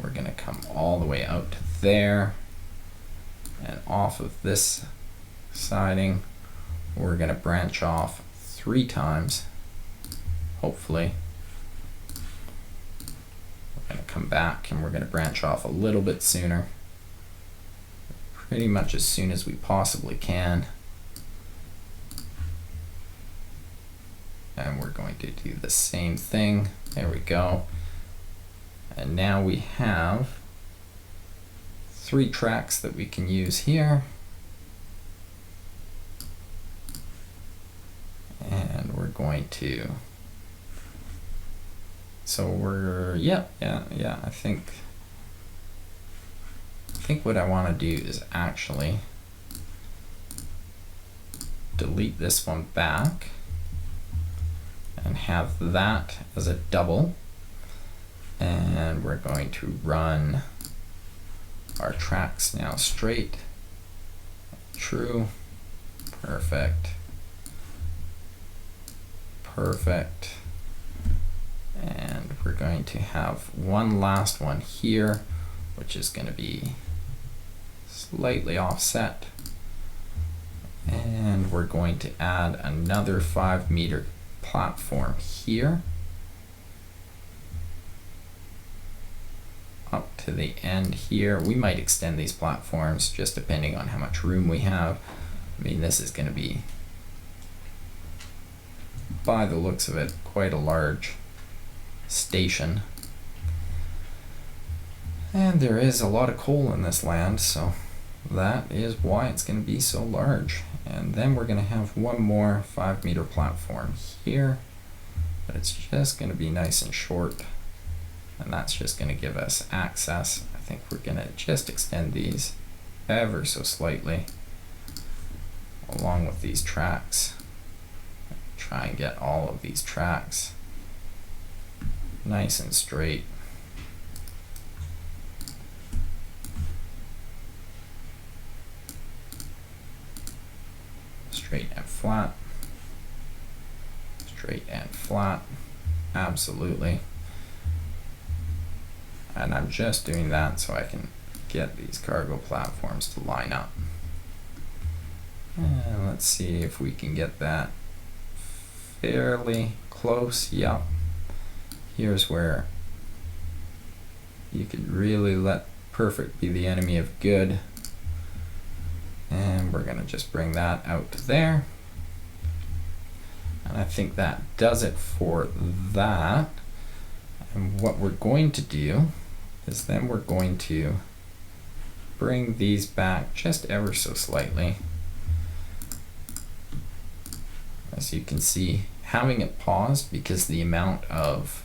Speaker 1: We're gonna come all the way out to there, and off of this siding we're gonna branch off 3 times, hopefully. We're going to come back and we're going to branch off a little bit sooner. Pretty much as soon as we possibly can. And we're going to do the same thing. There we go. And now we have 3 tracks that we can use here. And we're going to, so we're, yeah, I think what I want to do is actually delete this one back and have that as a double, and we're going to run our tracks now straight, true, perfect, and we're going to have one last one here, which is going to be slightly offset, and we're going to add another 5-meter platform here up to the end here. We might extend these platforms just depending on how much room we have. I mean, this is going to be, by the looks of it, quite a large station. And there is a lot of coal in this land, so that is why it's going to be so large. And then we're going to have one more 5-meter platform here, but it's just going to be nice and short, and that's just going to give us access. I think we're going to just extend these ever so slightly along with these tracks. Try and get all of these tracks nice and straight. Straight and flat. Straight and flat. Absolutely. And I'm just doing that so I can get these cargo platforms to line up. And let's see if we can get that fairly close. Yep. Here's where you could really let perfect be the enemy of good. And we're going to just bring that out to there. And I think that does it for that. And what we're going to do is then we're going to bring these back just ever so slightly. As you can see, having it paused because the amount of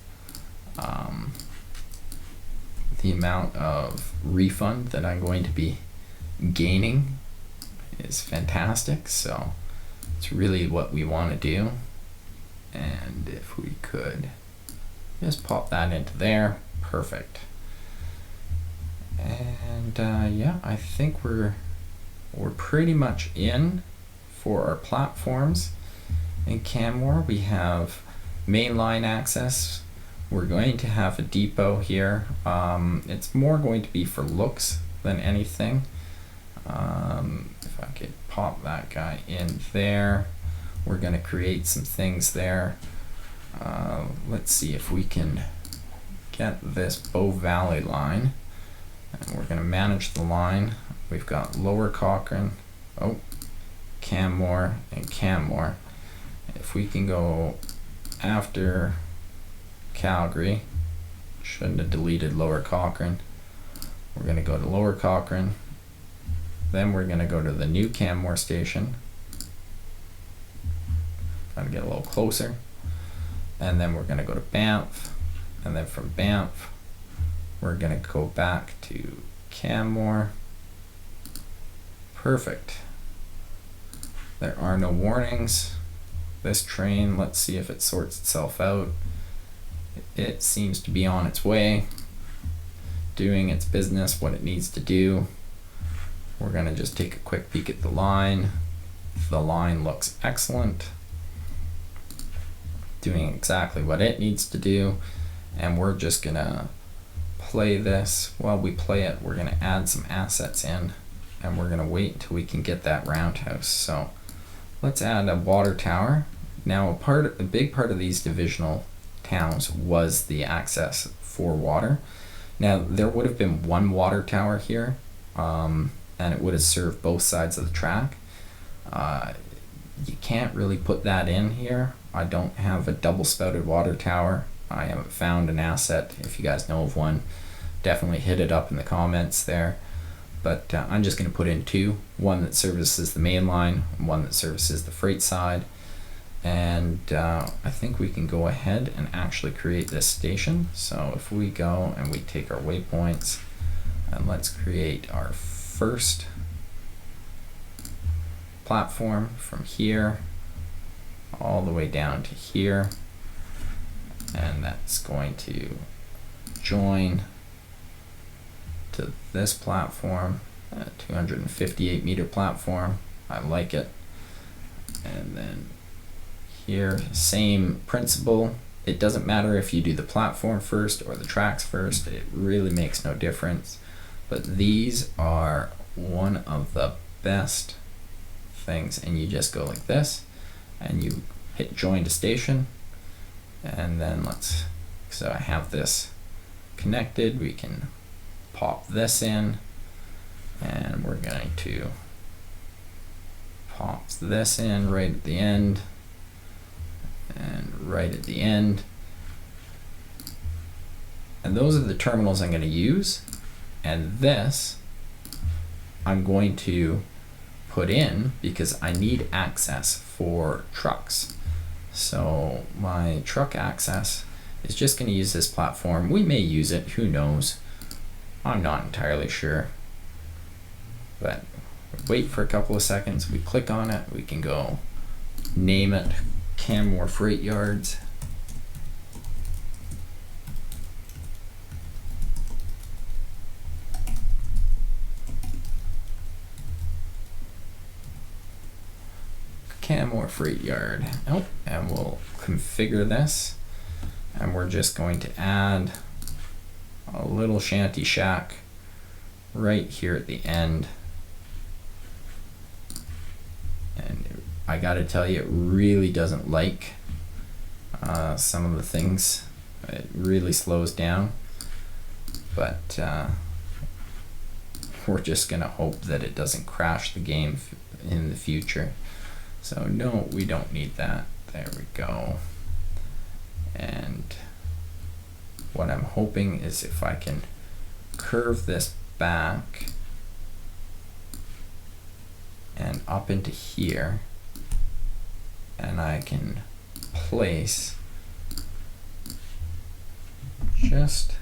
Speaker 1: refund that I'm going to be gaining is fantastic, so it's really what we want to do. And if we could just pop that into there, perfect. And yeah, I think we're pretty much in for our platforms. In Canmore we have mainline access. We're going to have a depot here. It's more going to be for looks than anything. If I could pop that guy in there, we're going to create some things there. Let's see if we can get this Bow Valley line, and we're going to manage the line. We've got Lower Cochrane, Canmore, and Canmore. If we can go after Calgary, shouldn't have deleted Lower Cochrane. We're going to go to Lower Cochrane. Then we're going to go to the new Canmore station. Trying to get a little closer. And then we're going to go to Banff. And then from Banff, we're going to go back to Canmore. Perfect. There are no warnings. This train, let's see if it sorts itself out. It seems to be on its way, doing its business, what it needs to do. We're going to just take a quick peek at the line. The line looks excellent, doing exactly what it needs to do, and we're just going to play this. While we play it, we're going to add some assets in, and we're going to wait until we can get that roundhouse. So let's add a water tower Now a big part of these divisional towns was the access for water. Now there would have been one water tower here, and it would have served both sides of the track. You can't really put that in here. I don't have a double spouted water tower. I haven't found an asset. If you guys know of one, definitely hit it up in the comments there. But I'm just going to put in two, one that services the main line, and one that services the freight side. And I think we can go ahead and actually create this station. So if we go and we take our waypoints, and let's create our first platform from here all the way down to here, and that's going to join to this platform, a 258 meter platform. I like it. And then here, same principle. It doesn't matter if you do the platform first or the tracks first, it really makes no difference. But these are one of the best things, and you just go like this and you hit join to station, and then so I have this connected, we can pop this in, and we're going to pop this in right at the end and right at the end, and those are the terminals I'm going to use. And this I'm going to put in because I need access for trucks. So my truck access is just going to use this platform. We may use it, who knows, I'm not entirely sure, but wait for a couple of seconds, we click on it, we can go name it Canmore Freight Yards. Canmore Freight Yard. And we'll configure this, and we're just going to add a little shanty shack right here at the end. And I gotta tell you, it really doesn't like some of the things. It really slows down, but we're just gonna hope that it doesn't crash the game in the future. So no, we don't need that. There we go. And what I'm hoping is if I can curve this back and up into here, and I can place just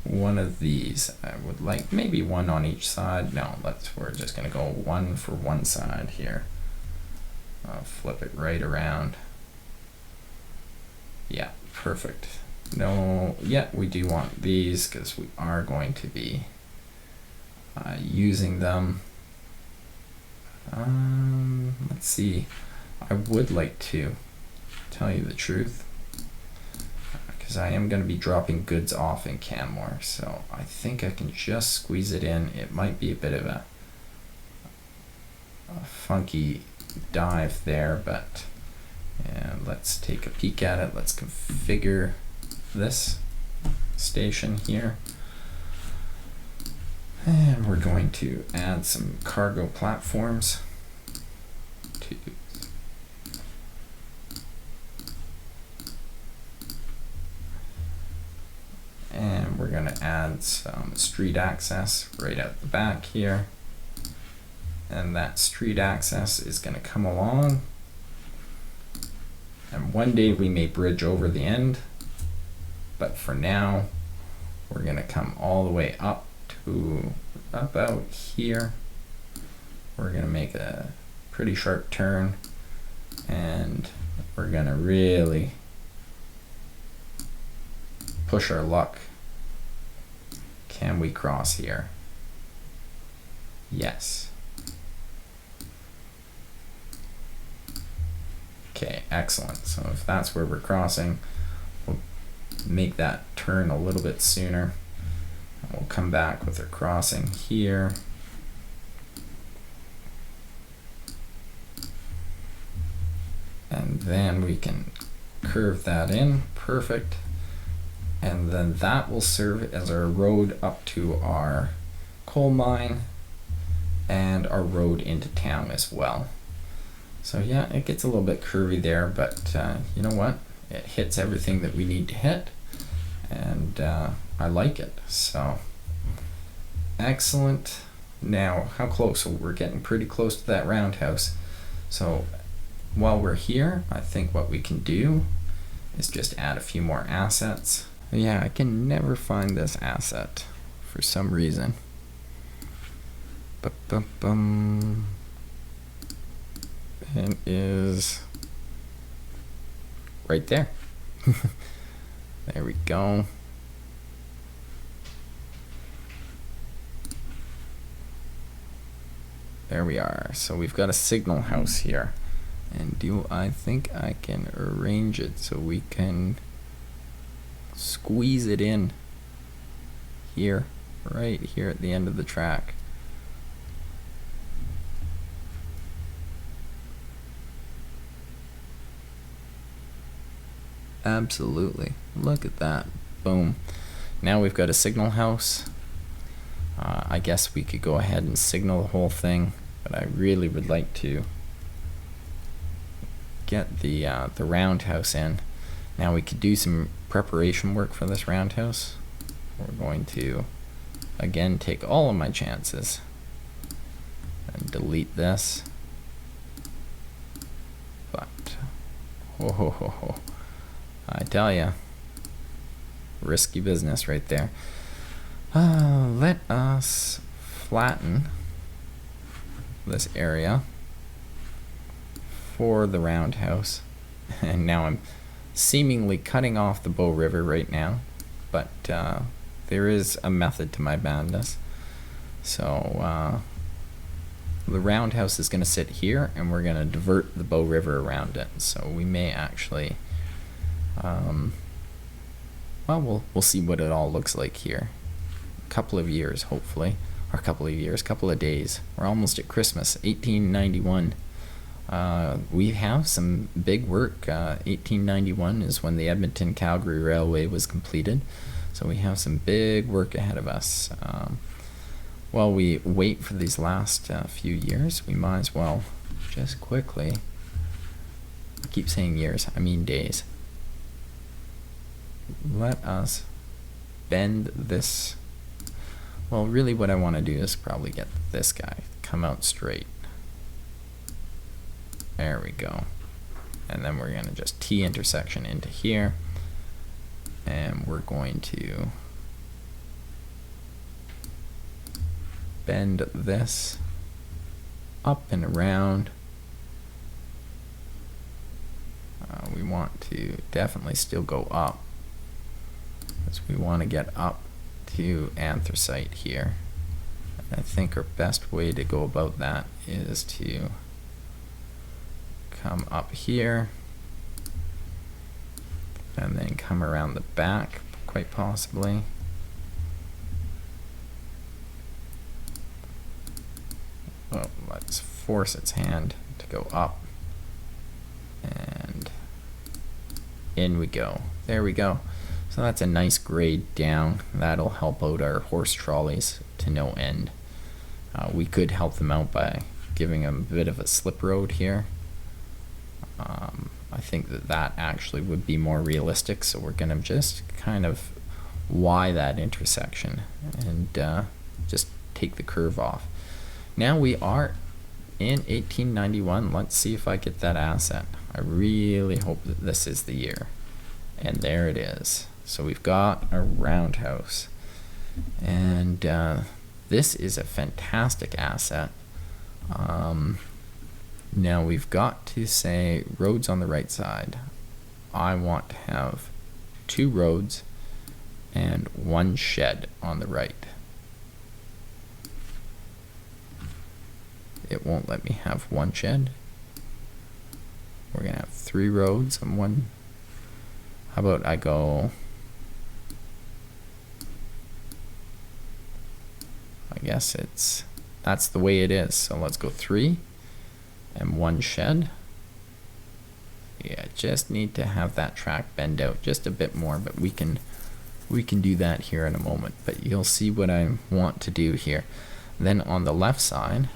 Speaker 1: one of these. I would like maybe one on each side. No, we're just gonna go one for one side here. I'll flip it right around. Yeah, perfect. No, yeah, we do want these because we are going to be using them. Let's see. I would like to tell you the truth, because I am going to be dropping goods off in Canmore, so I think I can just squeeze it in. It might be a bit of a funky dive there, but let's take a peek at it. Let's configure this station here, and we're going to add some cargo platforms to and we're going to add some street access right out the back here. And that street access is going to come along, and one day we may bridge over the end, but for now we're going to come all the way up to about here. We're going to make a pretty sharp turn, and we're going to really push our luck. Can we cross here? Yes. Okay, excellent. So if that's where we're crossing, we'll make that turn a little bit sooner. And we'll come back with our crossing here. And then we can curve that in, perfect. And then that will serve as our road up to our coal mine and our road into town as well. So yeah, it gets a little bit curvy there, but you know what? It hits everything that we need to hit, and I like it. So excellent. Now, how close? So we're getting pretty close to that roundhouse. So while we're here, I think what we can do is just add a few more assets. Yeah, I can never find this asset for some reason. It is right there. There we go. There we are. So we've got a signal house here. And I think I can arrange it so we can squeeze it in here, right here at the end of the track. Absolutely. Look at that. Boom. Now we've got a signal house. I guess we could go ahead and signal the whole thing, but I really would like to get the roundhouse in. Now we could do some preparation work for this roundhouse. We're going to again take all of my chances and delete this. But I tell ya, risky business right there. Let us flatten this area for the roundhouse. And now I'm seemingly cutting off the Bow River right now, but there is a method to my madness. So the roundhouse is going to sit here, and we're going to divert the Bow River around it. So we may actually, well, we'll see what it all looks like here. A couple of years, hopefully, or a couple of days. We're almost at Christmas, 1891. We have some big work. 1891 is when the Edmonton-Calgary Railway was completed, so we have some big work ahead of us. While we wait for these last few years, we might as well just quickly, I keep saying years, I mean days. Let us bend this. Well, really what I want to do is probably get this guy come out straight. There we go. And then we're going to just T intersection into here. And we're going to bend this up and around. We want to definitely still go up, because we want to get up to anthracite here. I think our best way to go about that is to come up here and then come around the back, quite possibly. Oh, let's force its hand to go up, and in we go. There we go. So that's a nice grade down. That'll help out our horse trolleys to no end. We could help them out by giving them a bit of a slip road here. I think that actually would be more realistic, so we're going to just kind of Y that intersection and just take the curve off. Now we are in 1891. Let's see if I get that asset. I really hope that this is the year. And there it is. So we've got a roundhouse. And this is a fantastic asset. Now we've got to say roads on the right side. I want to have 2 roads and 1 shed on the right. It won't let me have 1 shed. We're gonna have 3 roads and 1. How about I go, I guess that's the way it is. So let's go 3 and 1 shed. Yeah, just need to have that track bend out just a bit more, but we can do that here in a moment. But you'll see what I want to do here. Then on the left side,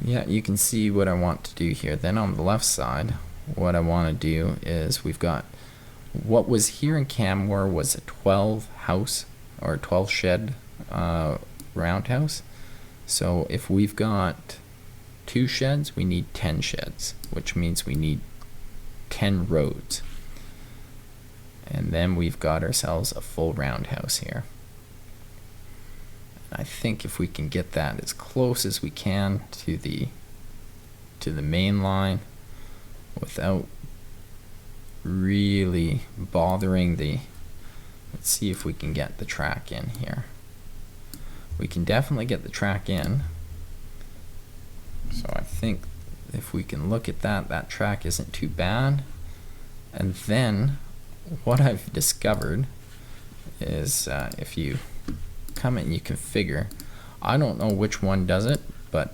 Speaker 1: yeah, you can see what I want to do here. Then on the left side, what I want to do is we've got what was here in Canmore was a 12 house or 12 shed roundhouse. So if we've got 2 sheds, we need 10 sheds, which means we need 10 roads. And then we've got ourselves a full roundhouse here. I think if we can get that as close as we can to the main line without really bothering the, let's see if we can get the track in here. We can definitely get the track in. So I think if we can look at that, that track isn't too bad. And then what I've discovered is if you come in, you configure. I don't know which one does it, but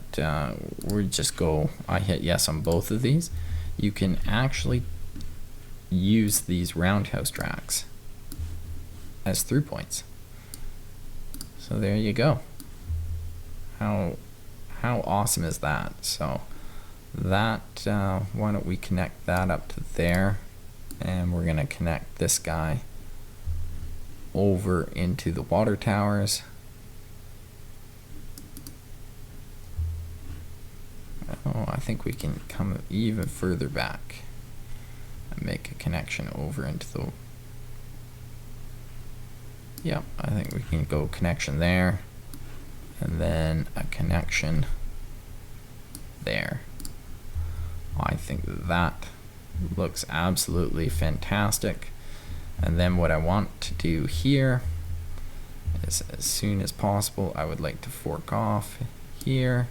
Speaker 1: we just go, I hit yes on both of these. You can actually use these roundhouse tracks as through points. So there you go. How awesome is that? So that why don't we connect that up to there, and we're gonna connect this guy over into the water towers. Oh, I think we can come even further back and make a connection over into the, yeah, I think we can go connection there and then a connection there. I think that looks absolutely fantastic. And then what I want to do here is, as soon as possible, I would like to fork off here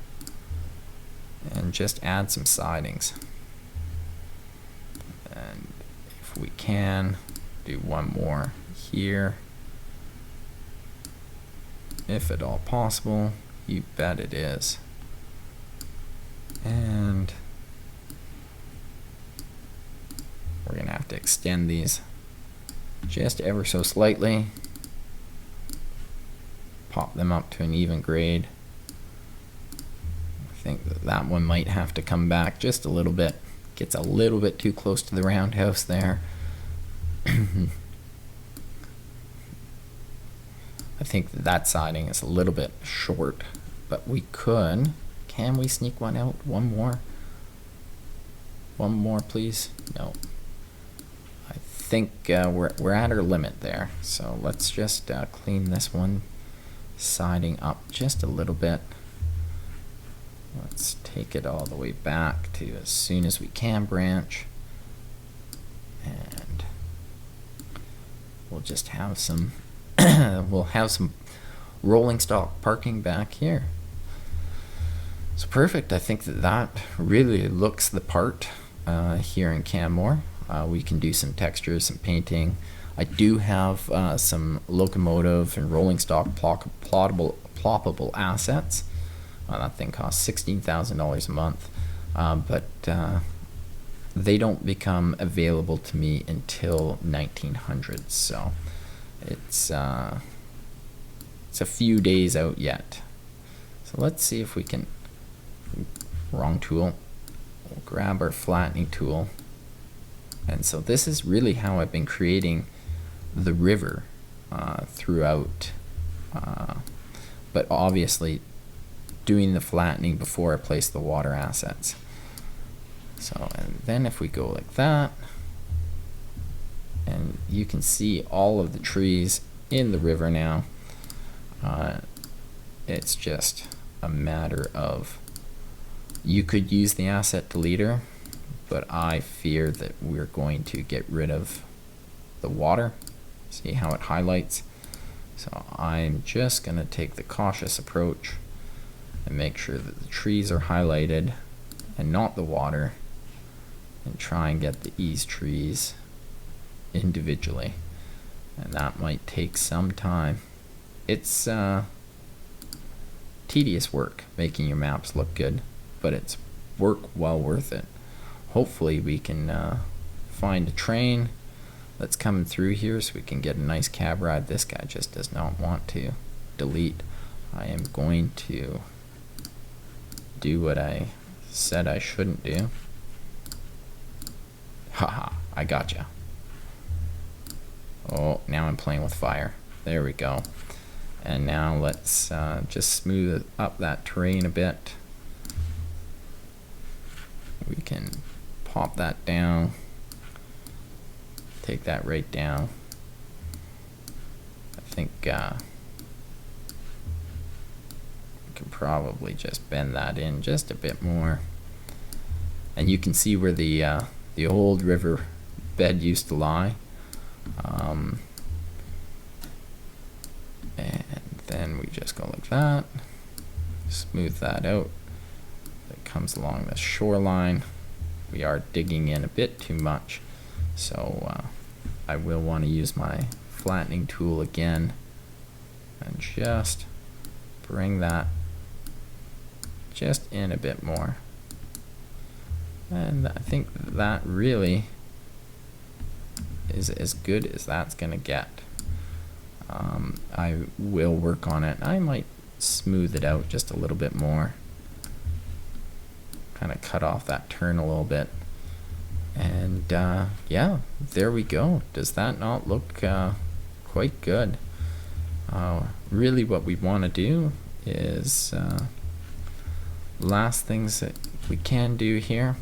Speaker 1: and just add some sidings. And if we can, do one more here, if at all possible. You bet it is. And we're gonna have to extend these just ever so slightly, pop them up to an even grade. I think that one might have to come back just a little bit. Gets a little bit too close to the roundhouse there. I think that siding is a little bit short, but we could. Can we sneak one out? One more? One more, please? No. I think we're at our limit there. So let's just clean this one siding up just a little bit. Let's take it all the way back to as soon as we can branch. And we'll just have some we'll have some rolling stock parking back here. So perfect. I think that really looks the part here in Canmore. We can do some textures, some painting. I do have some locomotive and rolling stock ploppable assets. That thing costs $16,000 a month, but they don't become available to me until 1900. So it's a few days out yet. So let's see if we can. Wrong tool. We'll grab our flattening tool. And so this is really how I've been creating the river throughout, but obviously doing the flattening before I place the water assets. So, and then if we go like that, and you can see all of the trees in the river now, it's just a matter of, you could use the asset deleter, but I fear that we're going to get rid of the water. See how it highlights? So I'm just going to take the cautious approach and make sure that the trees are highlighted and not the water, and try and get these trees individually. And that might take some time. It's tedious work making your maps look good, but it's work well worth it. Hopefully we can find a train that's coming through here so we can get a nice cab ride. This guy just does not want to delete. I am going to do what I said I shouldn't do. Haha, I gotcha. Oh, now I'm playing with fire. There we go. And now let's just smooth up that terrain a bit. We can pop that down. Take that right down. I think we can probably just bend that in just a bit more. And you can see where the old river bed used to lie. And then we just go like that. Smooth that out. It comes along the shoreline. We are digging in a bit too much. So I will want to use my flattening tool again and just bring that just in a bit more. And I think that really is as good as that's going to get. I will work on it. I might smooth it out just a little bit more. Kind of cut off that turn a little bit. And yeah, there we go. Does that not look quite good? Really what we want to do is last things that we can do here,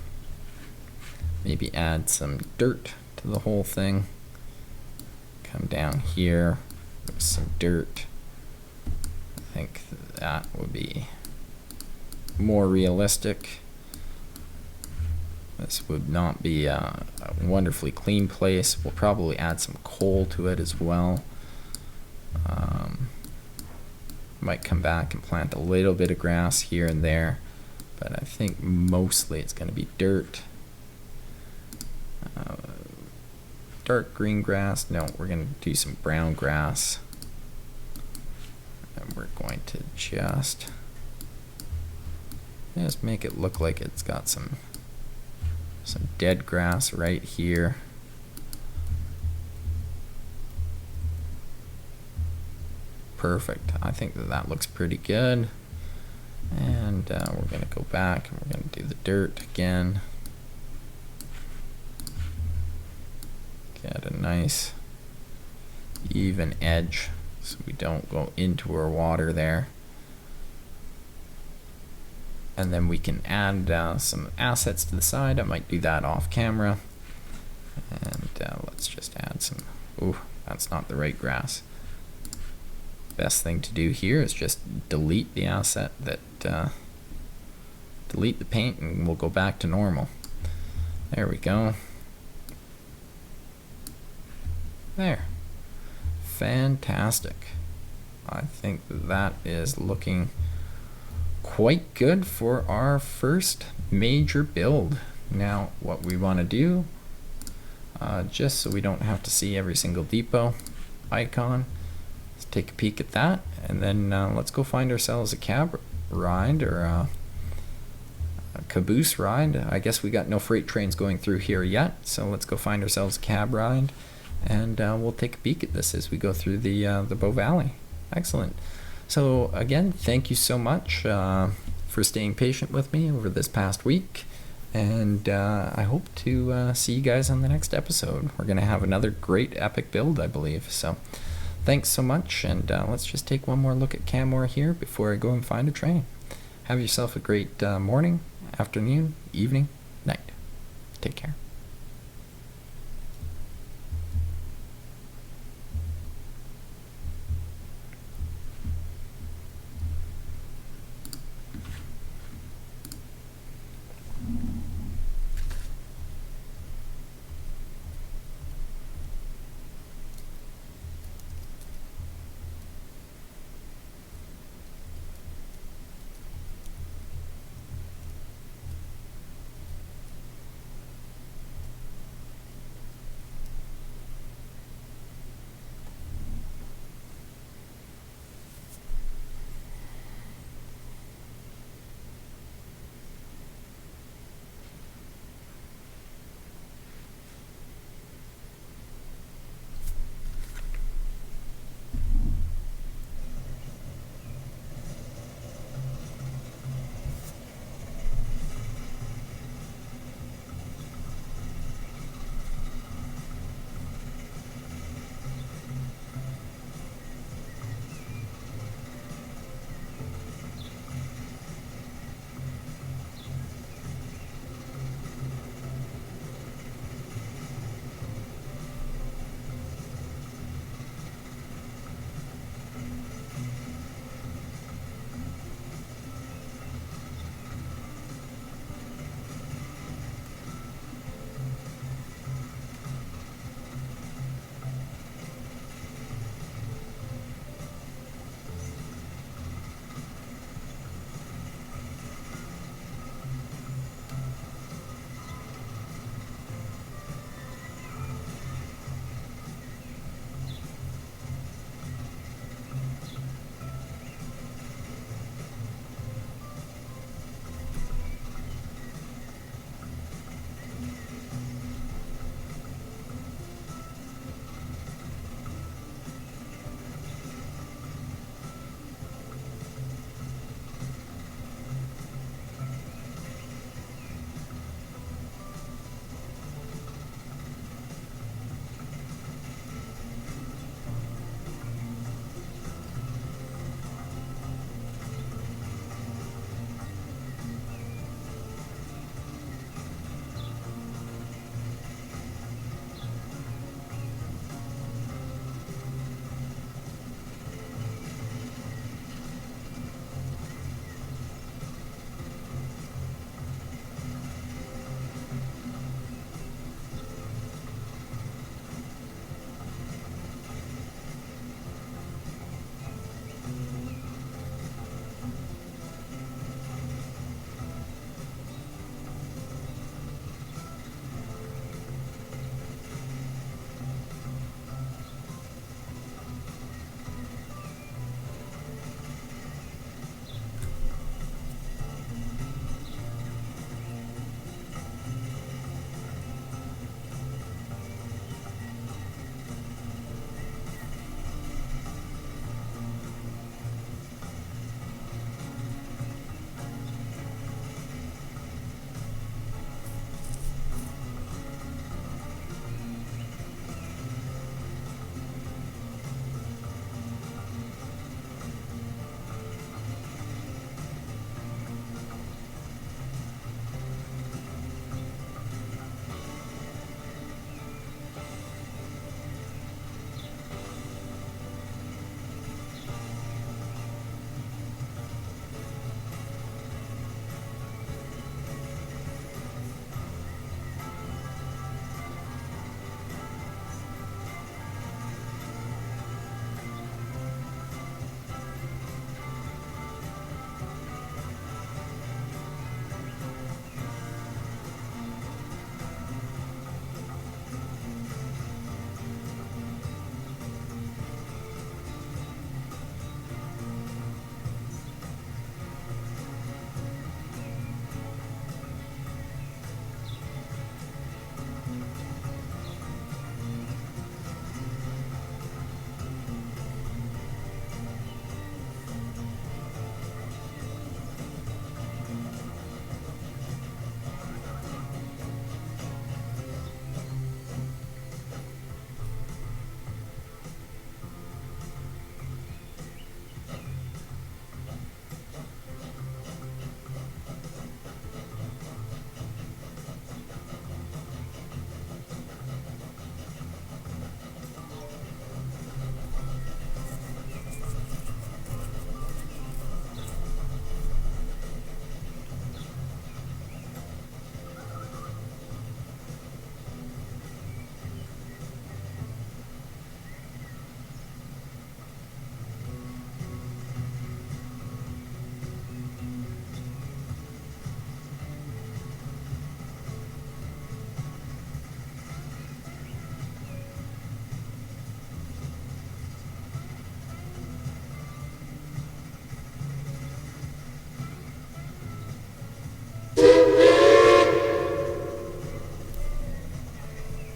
Speaker 1: maybe add some dirt to the whole thing. Come down here with some dirt. I think that would be more realistic. This would not be a wonderfully clean place. We'll probably add some coal to it as well. Might come back and plant a little bit of grass here and there, but I think mostly it's going to be dirt. Dark green grass. No, we're going to do some brown grass. And we're going to just make it look like it's got some dead grass right here. Perfect. I think that looks pretty good. And we're going to go back and we're going to do the dirt again. Get a nice even edge so we don't go into our water there. And then we can add some assets to the side. I might do that off camera. And let's just add some, ooh, that's not the right grass. Best thing to do here is just delete the asset that, delete the paint, and we'll go back to normal. There we go. There. Fantastic. I think that is looking quite good for our first major build. Now what we want to do, just so we don't have to see every single depot icon, let's take a peek at that, and then let's go find ourselves a cab ride or a caboose ride. I guess we got no freight trains going through here yet, so let's go find ourselves a cab ride, and we'll take a peek at this as we go through the Bow Valley. Excellent. So again, thank you so much for staying patient with me over this past week, and I hope to see you guys on the next episode. We're going to have another great epic build, I believe. So thanks so much, and let's just take one more look at Canmore here before I go and find a train. Have yourself a great morning, afternoon, evening, night. Take care.